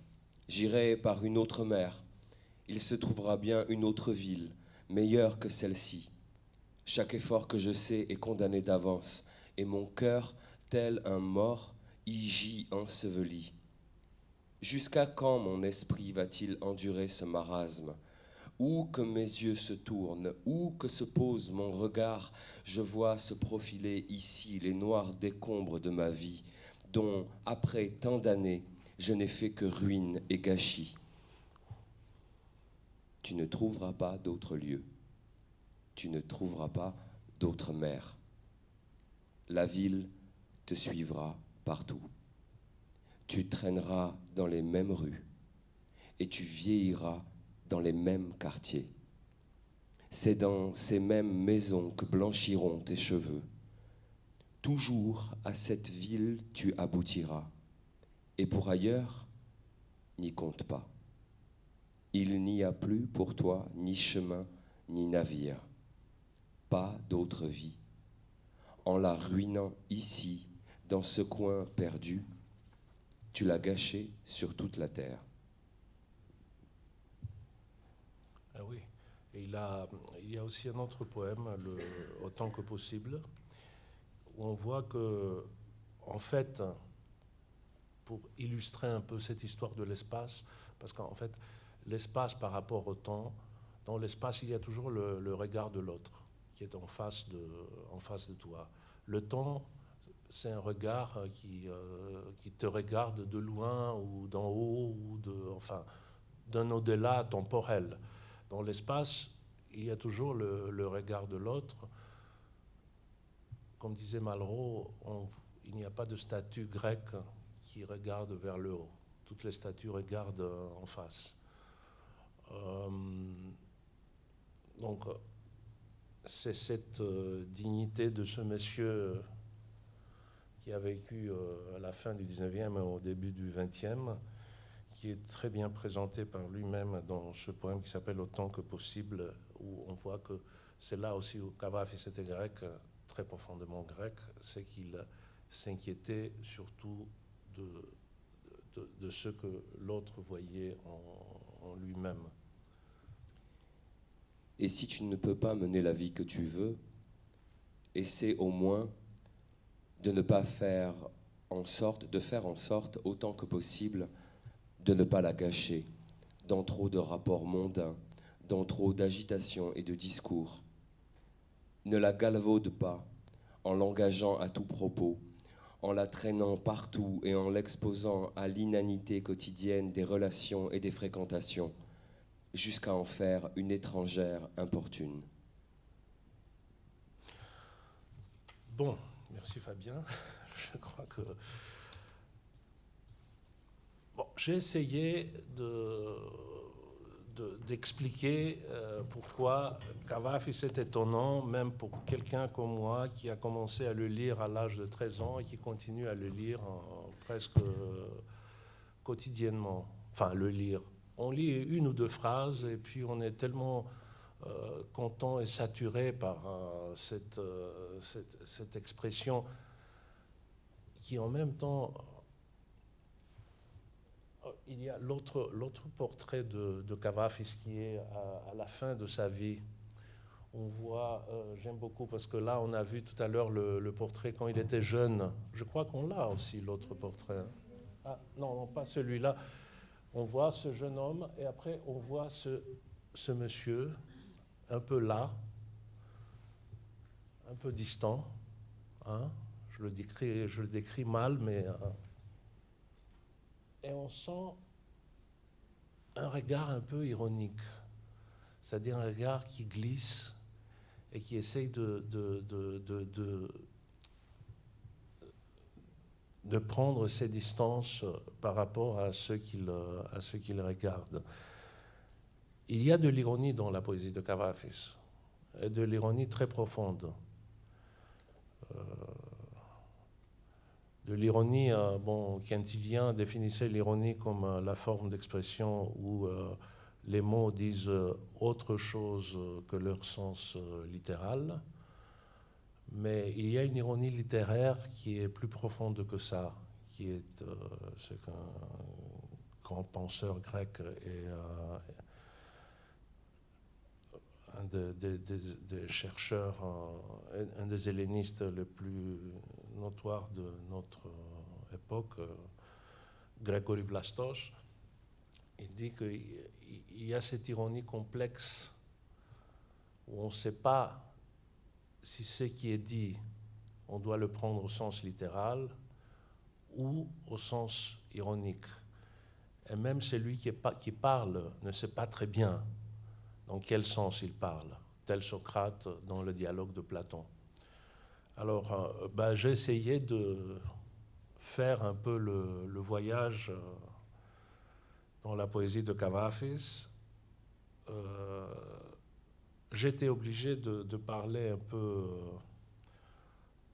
j'irai par une autre mer. Il se trouvera bien une autre ville, meilleure que celle-ci. Chaque effort que je sais est condamné d'avance, et mon cœur, tel un mort, y gît enseveli. Jusqu'à quand mon esprit va-t-il endurer ce marasme ? Où que mes yeux se tournent, où que se pose mon regard, je vois se profiler ici les noirs décombres de ma vie, dont, après tant d'années, je n'ai fait que ruine et gâchis. Tu ne trouveras pas d'autre lieu. Tu ne trouveras pas d'autre mer. La ville te suivra partout. Tu traîneras dans les mêmes rues et tu vieilliras dans les mêmes quartiers. C'est dans ces mêmes maisons que blanchiront tes cheveux. Toujours à cette ville tu aboutiras. Et pour ailleurs, n'y compte pas. Il n'y a plus pour toi ni chemin ni navire. Pas d'autre vie. En la ruinant ici, dans ce coin perdu, tu l'as gâché sur toute la terre. Ah oui, et il y a aussi un autre poème, Autant que possible, où on voit que, en fait, pour illustrer un peu cette histoire de l'espace, parce qu'en fait, l'espace par rapport au temps, dans l'espace, il y a toujours le regard de l'autre, qui est en face de toi. Le temps, c'est un regard qui te regarde de loin ou d'en haut, ou enfin, d'un au-delà temporel. Dans l'espace, il y a toujours le regard de l'autre. Comme disait Malraux, il n'y a pas de statue grecque qui regarde vers le haut. Toutes les statues regardent en face. Donc, c'est cette dignité de ce monsieur qui a vécu à la fin du 19e et au début du 20e, qui est très bien présenté par lui-même dans ce poème qui s'appelle « Autant que possible », où on voit que c'est là aussi où Kavafis était grec, très profondément grec, c'est qu'il s'inquiétait surtout de ce que l'autre voyait en lui-même. Et si tu ne peux pas mener la vie que tu veux, essaie au moins de ne pas faire en sorte, autant que possible, de ne pas la gâcher dans trop de rapports mondains, dans trop d'agitation et de discours. Ne la galvaude pas en l'engageant à tout propos, en la traînant partout et en l'exposant à l'inanité quotidienne des relations et des fréquentations, jusqu'à en faire une étrangère importune. Bon, merci Fabien. Je crois que... Bon, j'ai essayé d'expliquer pourquoi Kavafis est étonnant, même pour quelqu'un comme moi qui a commencé à le lire à l'âge de 13 ans et qui continue à le lire presque quotidiennement. Enfin, le lire. On lit une ou deux phrases et puis on est tellement content et saturé par cette expression qui en même temps... Il y a l'autre portrait de Kavafis qui est à la fin de sa vie. On voit, j'aime beaucoup parce que là on a vu tout à l'heure le portrait quand il était jeune. Je crois qu'on l'a aussi l'autre portrait. Ah non, pas celui-là. On voit ce jeune homme et après on voit ce monsieur un peu là, un peu distant. Hein? Je le décris mal, mais... et on sent un regard un peu ironique, c'est-à-dire un regard qui glisse et qui essaye de prendre ses distances par rapport à ceux qui le regardent. Il y a de l'ironie dans la poésie de Kavafis, et de l'ironie très profonde. De l'ironie, Quintilien définissait l'ironie comme la forme d'expression où les mots disent autre chose que leur sens littéral. Mais il y a une ironie littéraire qui est plus profonde que ça, qui est ce qu'un grand penseur grec et un des chercheurs, un des hellénistes les plus notoires de notre époque, Grégory Vlastos, il dit qu'il y a cette ironie complexe où on ne sait pas si ce qui est dit, on doit le prendre au sens littéral ou au sens ironique. Et même celui qui parle ne sait pas très bien dans quel sens il parle, tel Socrate dans le dialogue de Platon. Alors, j'ai essayé de faire un peu le voyage dans la poésie de Kavafis. J'étais obligé de parler un peu,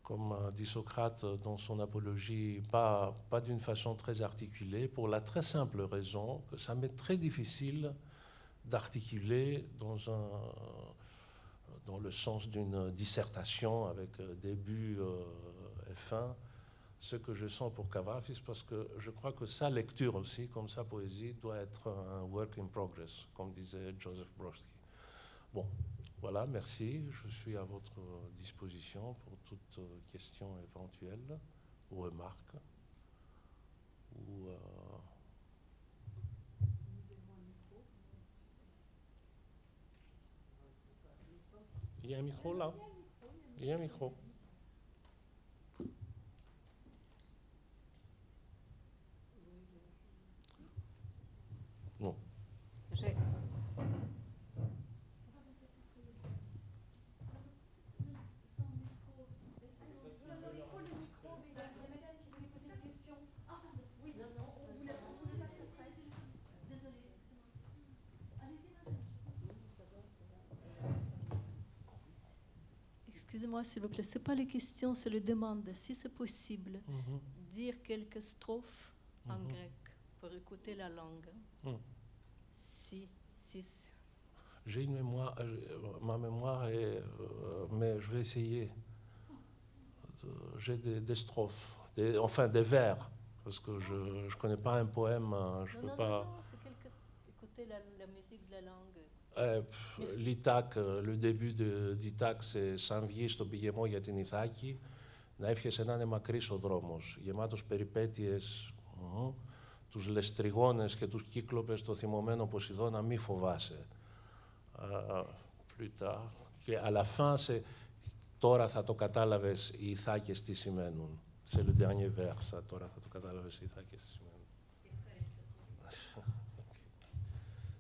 comme dit Socrate dans son apologie, pas d'une façon très articulée, pour la très simple raison que ça m'est très difficile d'articuler dans le sens d'une dissertation avec début et fin ce que je sens pour Kavafis, parce que je crois que sa lecture aussi, comme sa poésie, doit être un work in progress, comme disait Joseph Brodsky. Bon, voilà, merci. Je suis à votre disposition pour toute question éventuelle ou remarque. Ou, il y a un micro là? Il y a un micro. Non. Excusez-moi, s'il vous plaît, ce n'est pas les questions, c'est les demandes. Si c'est possible, dire quelques strophes en grec pour écouter la langue. Si. J'ai une mémoire, ma mémoire est, mais je vais essayer. J'ai des strophes, enfin des vers, parce que je ne connais pas un poème, je ne peux pas... Non, c'est écouter la musique de la langue. L'Ιτάκ, le début d'Ιτάκ, c'est «Σαν βγει στον πηγεμό για την Ιθάκη, να εύχεσαι να είναι μακρύς ο δρόμος, γεμάτος περιπέτειες, τους λεστριγόνες και τους κύκλοπες, το θυμωμένο Ποσειδώνα μη φοβάσαι». Plus tard. Και à la fin, c'est «Τώρα θα το κατάλαβες οι Ιθάκες τι σημαίνουν». C'est le dernier vers, ça. «Τώρα θα το κατάλαβες οι Ιθάκες τι σημαίνουν».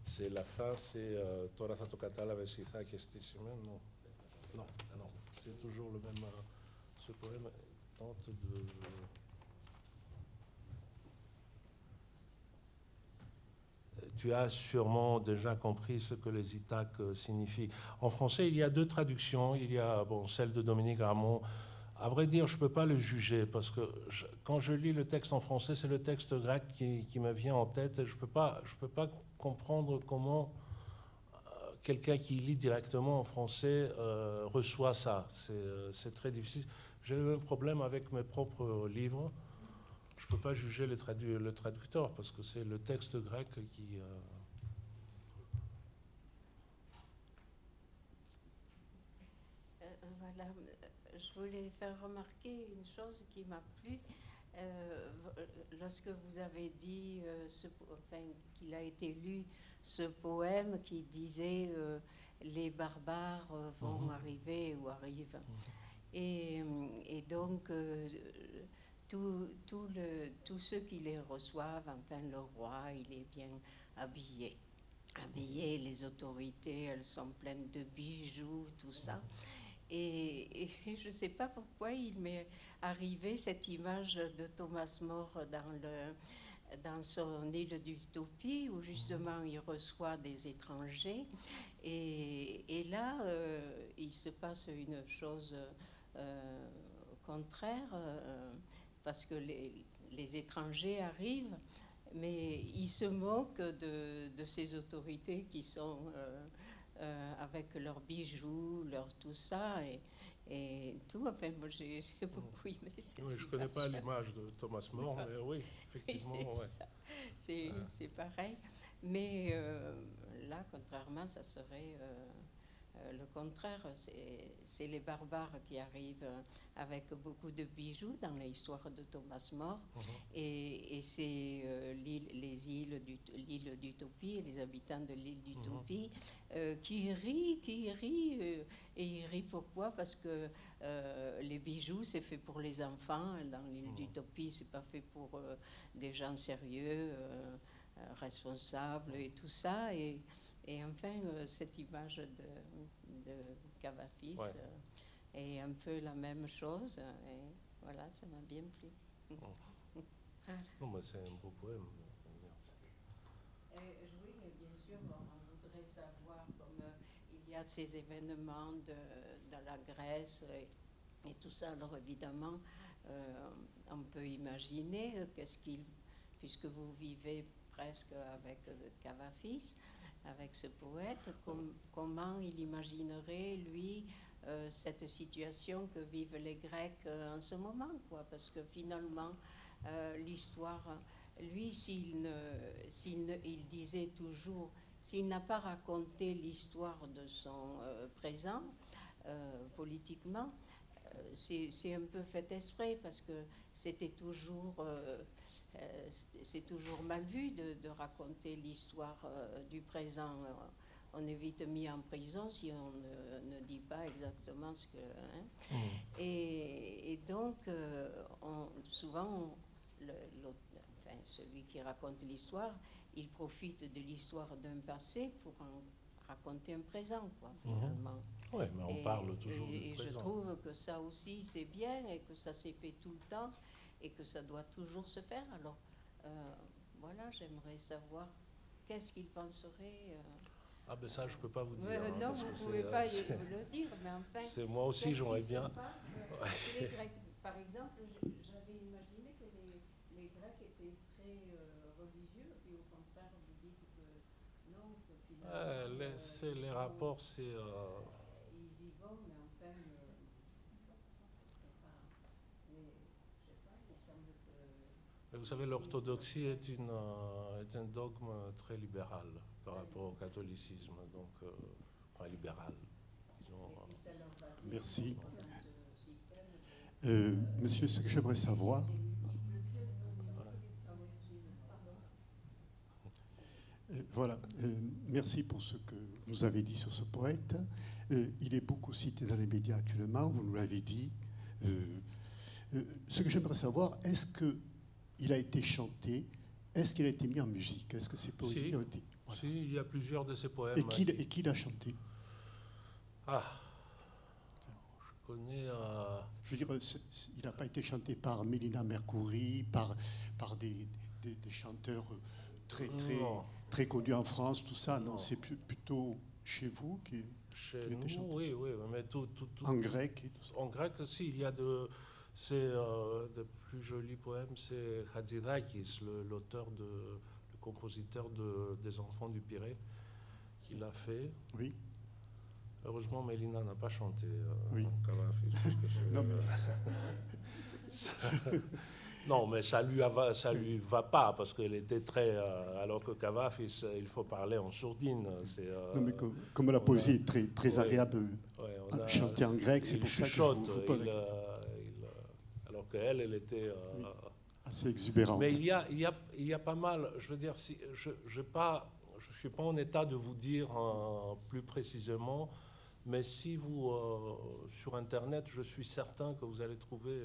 C'est la fin, c'est «Τώρα θα το κατάλαβες οι Ιθάκες τι σημαίνουν». Non, non, c'est toujours le même. Ce poème tente de... Tu as sûrement déjà compris ce que les Ithaques signifient. En français, il y a deux traductions. Il y a celle de Dominique Gramont. À vrai dire, je ne peux pas le juger parce que quand je lis le texte en français, c'est le texte grec qui me vient en tête. Et je peux pas comprendre comment quelqu'un qui lit directement en français reçoit ça. C'est très difficile. J'ai le même problème avec mes propres livres. Je ne peux pas juger le traducteur parce que c'est le texte grec qui... Voilà, je voulais faire remarquer une chose qui m'a plu. Lorsque vous avez dit qu'il a été lu ce poème qui disait les barbares vont arriver ou arrivent. Et donc... Tous ceux qui les reçoivent, enfin le roi, il est bien habillé. Les autorités, elles sont pleines de bijoux, tout ça. Et je ne sais pas pourquoi il m'est arrivé cette image de Thomas More dans son île d'Utopie, où justement il reçoit des étrangers. Et là, il se passe une chose contraire. Parce que les étrangers arrivent, mais ils se moquent de ces autorités qui sont avec leurs bijoux, tout ça, et tout. Enfin, moi, j'ai beaucoup aimé cette image. Je ne connais pas l'image de Thomas More, mais oui, effectivement. C'est pareil. Mais là, contrairement, ça serait... le contraire, c'est les barbares qui arrivent avec beaucoup de bijoux dans l'histoire de Thomas More. Et c'est l'île d'Utopie, les habitants de l'île d'Utopie qui rient. Et ils rient pourquoi? Parce que les bijoux, c'est fait pour les enfants. Dans l'île d'Utopie, c'est pas fait pour des gens sérieux, responsables et tout ça. Et enfin, cette image de Cavafis est un peu la même chose. Et voilà, ça m'a bien plu. Non, mais c'est un beau poème. Oui, mais bien sûr, on voudrait savoir, comme il y a ces événements dans la Grèce et tout ça. Alors évidemment, on peut imaginer puisque vous vivez presque avec Cavafis, avec ce poète, comment il imaginerait, lui, cette situation que vivent les Grecs en ce moment, quoi. Parce que finalement, l'histoire, lui, il disait toujours, s'il n'a pas raconté l'histoire de son présent, politiquement, c'est un peu fait exprès, parce que c'est toujours mal vu de raconter l'histoire du présent. On est vite mis en prison si on ne dit pas exactement ce que... Et donc, souvent, enfin, celui qui raconte l'histoire, il profite de l'histoire d'un passé pour en raconter un présent, quoi, finalement. Oui, mais on parle toujours du présent. Et je trouve que ça aussi, c'est bien, et que ça s'est fait tout le temps, et que ça doit toujours se faire. Alors, voilà, j'aimerais savoir qu'est-ce qu'il penserait... Ah ben ça, je ne peux pas vous dire. Non, vous ne pouvez pas le dire, mais enfin... Moi aussi, j'aurais bien... Les Grecs, par exemple, j'avais imaginé que les Grecs étaient très religieux, et puis au contraire, vous dites que non, que finalement... les rapports, c'est... Ils y vont, mais enfin... je sais pas, il semble que... Vous savez, l'orthodoxie est un dogme très libéral par rapport au catholicisme, donc, enfin libéral, disons. Merci. Monsieur, ce que j'aimerais savoir... Voilà, merci pour ce que vous avez dit sur ce poète. Il est beaucoup cité dans les médias actuellement, vous nous l'avez dit. Ce que j'aimerais savoir, est-ce qu'il a été chanté, est-ce qu'il a été mis en musique, est-ce que ces poésies ont été... Voilà. Si, il y a plusieurs de ces poèmes. Et qui l'a chanté? Ah, je connais... Je veux dire, il n'a pas été chanté par Mélina Mercouri, par des chanteurs très connus en France, tout ça. Non, c'est plutôt chez vous qui était chanté. Oui, mais tout... En grec et tout ça. En grec, si, il y a de plus jolis poèmes. C'est Hatzidakis, l'auteur le compositeur des Enfants du Pirée, qui l'a fait. Oui. Heureusement, Mélina n'a pas chanté. Oui. Non, mais ça lui va pas, parce qu'elle était très... alors que Kavafis, il faut parler en sourdine. Non, mais comme la poésie est très agréable à chanter en grec, c'est pour ça que je vous pose la question. Alors qu'elle était... assez exubérante. Mais il y a pas mal, je veux dire, si, je suis pas en état de vous dire plus précisément, mais si vous, sur Internet, je suis certain que vous allez trouver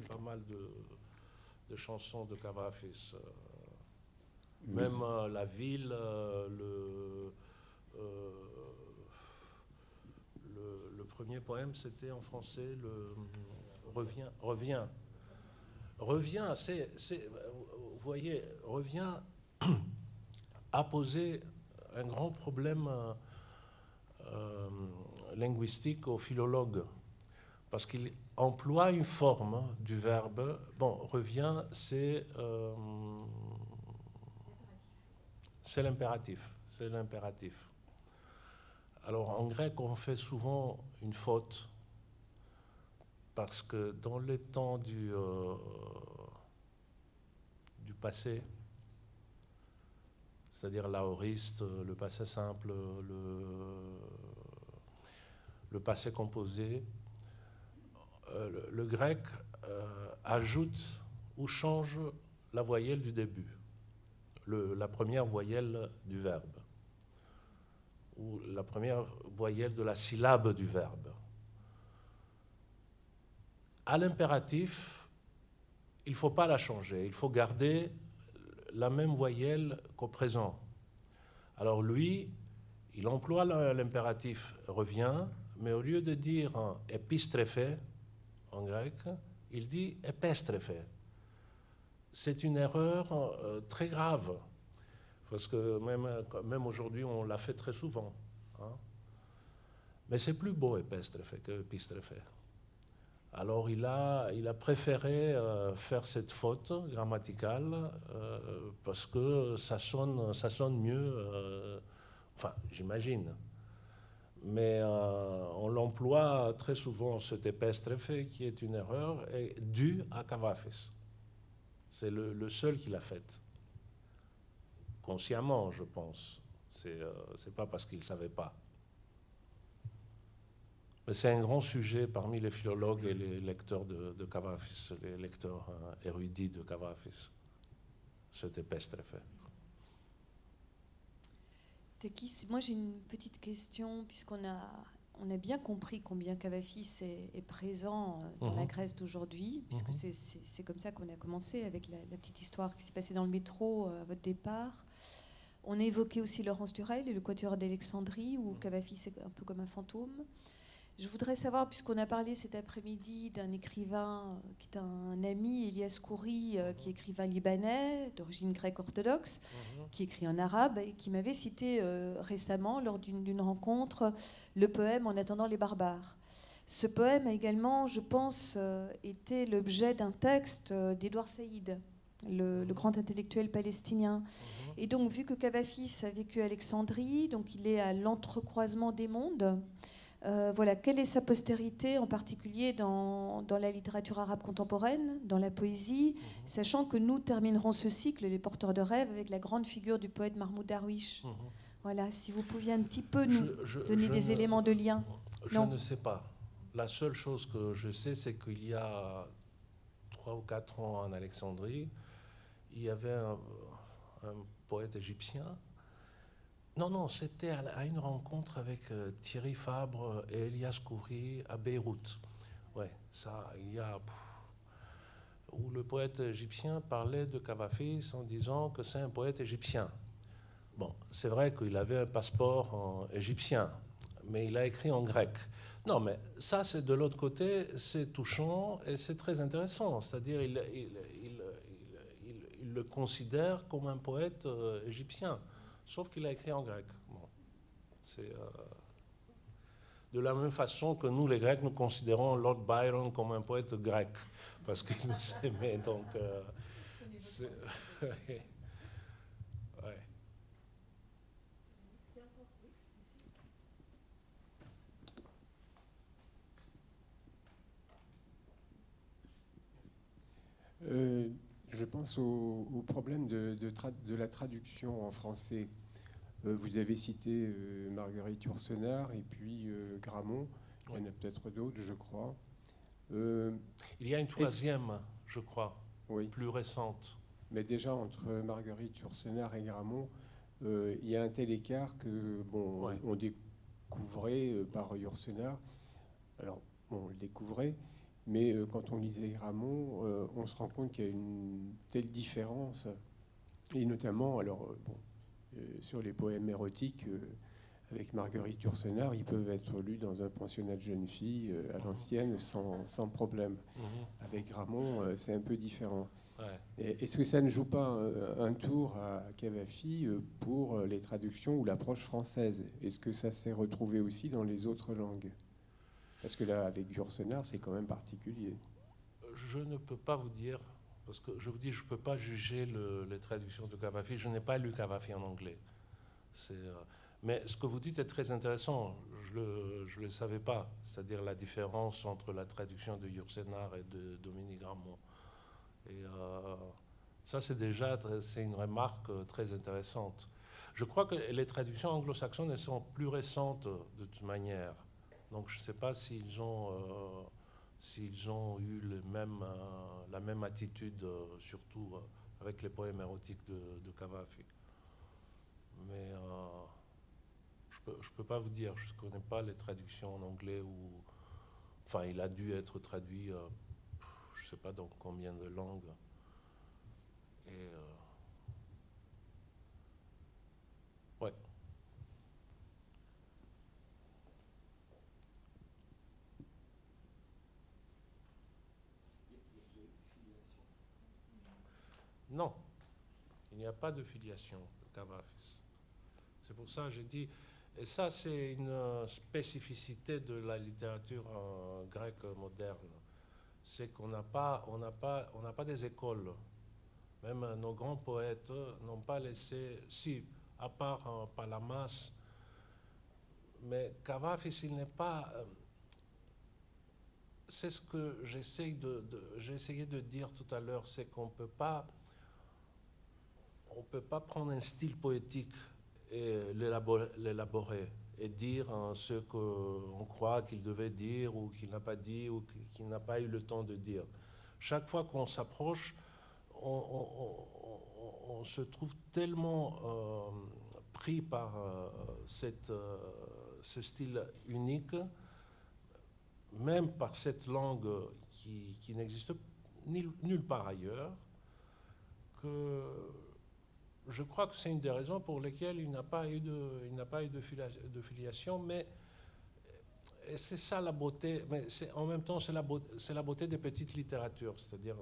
pas mal de chansons de Kavafis. Même la ville, le premier poème, c'était en français, Reviens. Revient, vous voyez, Revient a posé un grand problème linguistique aux philologues, parce qu'il emploie une forme du verbe. Bon, revient, c'est l'impératif. C'est l'impératif. Alors, en grec, on fait souvent une faute, parce que dans les temps du passé, c'est-à-dire l'aoriste, le passé simple, le passé composé, le grec ajoute ou change la voyelle du début, la première voyelle du verbe, ou la première voyelle de la syllabe du verbe. À l'impératif, il ne faut pas la changer, il faut garder la même voyelle qu'au présent. Alors lui, il emploie l'impératif revient, mais au lieu de dire épistréphé en grec, il dit épestréphé. C'est une erreur très grave, parce que même aujourd'hui, on l'a fait très souvent. Hein. Mais c'est plus beau épestréphé que épistréphé. Alors il a préféré faire cette faute grammaticale parce que ça sonne mieux, enfin j'imagine. Mais on l'emploie très souvent, cet épestréphé, qui est une erreur, et due à Kavafis. C'est le seul qui l'a faite. Consciemment, je pense. C'est pas parce qu'il ne savait pas. Mais c'est un grand sujet parmi les philologues et les lecteurs de Kavafis, les lecteurs érudits de Kavafis, cet épestréphé. Moi j'ai une petite question, puisqu'on a on a bien compris combien Cavafis est présent dans la Grèce d'aujourd'hui, puisque c'est comme ça qu'on a commencé avec la petite histoire qui s'est passée dans le métro à votre départ. On a évoqué aussi Laurence Turel et le Quatuor d'Alexandrie, où Cavafis est un peu comme un fantôme. Je voudrais savoir, puisqu'on a parlé cet après-midi d'un écrivain qui est un ami, Elias Khoury, qui est écrivain libanais, d'origine grecque orthodoxe, qui écrit en arabe et qui m'avait cité récemment, lors d'une rencontre, le poème « En attendant les barbares ». Ce poème a également, je pense, été l'objet d'un texte d'Édouard Saïd, le grand intellectuel palestinien. Et donc, vu que Cavafis a vécu à Alexandrie, donc il est à l'entrecroisement des mondes, voilà, quelle est sa postérité, en particulier dans la littérature arabe contemporaine, dans la poésie, sachant que nous terminerons ce cycle, Les Porteurs de Rêves, avec la grande figure du poète Mahmoud Darwish. Voilà, si vous pouviez un petit peu nous donner des éléments de lien. Je ne sais pas. La seule chose que je sais, c'est qu'il y a 3 ou 4 ans en Alexandrie, il y avait un poète égyptien. Non, c'était à une rencontre avec Thierry Fabre et Elias Khoury à Beyrouth. Ouais, ça, il y a... où le poète égyptien parlait de Cavafis en disant que c'est un poète égyptien. Bon, c'est vrai qu'il avait un passeport égyptien, mais il a écrit en grec. Non, mais ça, c'est de l'autre côté, c'est touchant et c'est très intéressant. C'est-à-dire, il le considère comme un poète égyptien, sauf qu'il a écrit en grec. Bon, c'est de la même façon que nous, les Grecs, nous considérons Lord Byron comme un poète grec, parce qu'il nous aimait. Donc, ouais. Je pense au problème de la traduction en français. Vous avez cité Marguerite Yourcenar et puis Gramont. Il y en a peut-être d'autres, je crois. Il y a une troisième, je crois, plus récente. Mais déjà, entre Marguerite Yourcenar et Gramont, il y a un tel écart que, bon, on découvrait par Yourcenar. Alors, on le découvrait. Mais quand on lisait Gramont, on se rend compte qu'il y a une telle différence. Et notamment, alors, sur les poèmes érotiques, avec Marguerite Yourcenar, ils peuvent être lus dans un pensionnat de jeunes filles à l'ancienne sans problème. Avec Gramont, c'est un peu différent. Est-ce que ça ne joue pas un tour à Cavafis pour les traductions ou l'approche française? Est-ce que ça s'est retrouvé aussi dans les autres langues? Parce que là, avec Yourcenar, c'est quand même particulier. Je ne peux pas vous dire, parce que je vous dis, je ne peux pas juger les traductions de Cavafis. Je n'ai pas lu Cavafis en anglais. Mais ce que vous dites est très intéressant. Je ne le savais pas, c'est-à-dire la différence entre la traduction de Yourcenar et de Dominique Gramont. Et ça, c'est une remarque très intéressante. Je crois que les traductions anglo-saxonnes, elles sont plus récentes de toute manière. Donc je ne sais pas s'ils ont eu la même attitude, surtout avec les poèmes érotiques de Cavafis. Mais je ne peux pas vous dire, je ne connais pas les traductions en anglais. Enfin, il a dû être traduit, je ne sais pas dans combien de langues. Et ouais. Non, il n'y a pas de filiation de Cavafis. C'est pour ça que j'ai dit, et ça c'est une spécificité de la littérature grecque moderne, c'est qu'on n'a pas des écoles. Même nos grands poètes n'ont pas laissé, si, à part Palamas, mais Cavafis, il n'est pas... c'est ce que j'ai essayé de dire tout à l'heure, c'est qu'on ne peut pas prendre un style poétique et l'élaborer et dire ce qu'on croit qu'il devait dire ou qu'il n'a pas dit ou qu'il n'a pas eu le temps de dire. Chaque fois qu'on s'approche, on se trouve tellement pris par cette ce style unique, même par cette langue qui n'existe nulle part ailleurs, que je crois que c'est une des raisons pour lesquelles il n'a pas eu de filiation, mais c'est ça la beauté, mais en même temps c'est la beauté des petites littératures, c'est-à-dire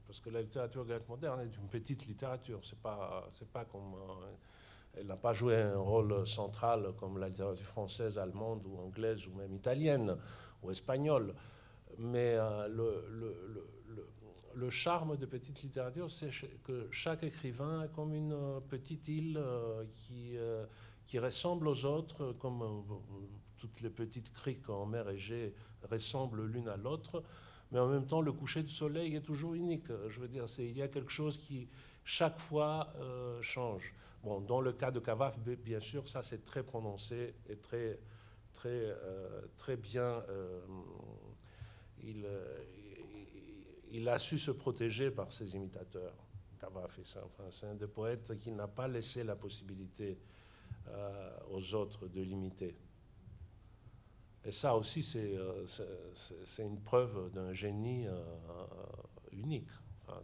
parce que la littérature grecque moderne est une petite littérature, c'est pas comme elle n'a pas joué un rôle central comme la littérature française, allemande ou anglaise ou même italienne ou espagnole, mais le charme de petite littérature, c'est que chaque écrivain est comme une petite île qui ressemble aux autres, comme toutes les petites criques en mer Égée ressemblent l'une à l'autre, mais en même temps, le coucher du soleil est toujours unique. Je veux dire, il y a quelque chose qui, chaque fois, change. Bon, dans le cas de Cavafy, bien sûr, ça c'est très prononcé et très bien. Il a su se protéger par ses imitateurs. Cavafy, c'est un des poètes qui n'a pas laissé la possibilité aux autres de l'imiter. Et ça aussi, c'est une preuve d'un génie unique. Enfin,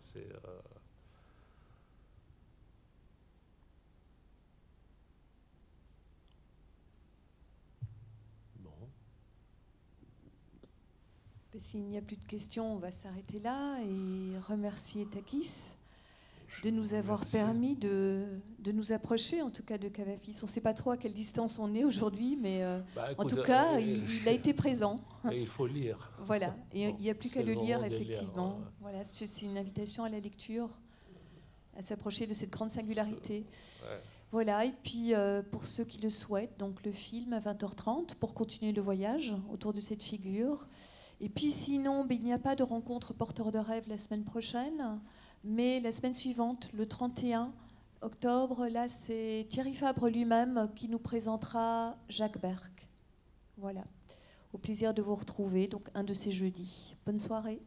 S'il n'y a plus de questions, on va s'arrêter là et remercier Takis de nous avoir permis de nous approcher, en tout cas, de Cavafy. On ne sait pas trop à quelle distance on est aujourd'hui, mais en tout cas, il a été présent. Et il faut lire. Voilà, et il n'y a plus qu'à le lire, effectivement. Lire, voilà, c'est une invitation à la lecture, à s'approcher de cette grande singularité. Voilà, et puis pour ceux qui le souhaitent, donc le film à 20h30 pour continuer le voyage autour de cette figure. Et puis sinon, il n'y a pas de rencontre porteur de rêve la semaine prochaine, mais la semaine suivante, le 31 octobre, là c'est Thierry Fabre lui-même qui nous présentera Jacques Berck. Voilà, au plaisir de vous retrouver, donc un de ces jeudis. Bonne soirée.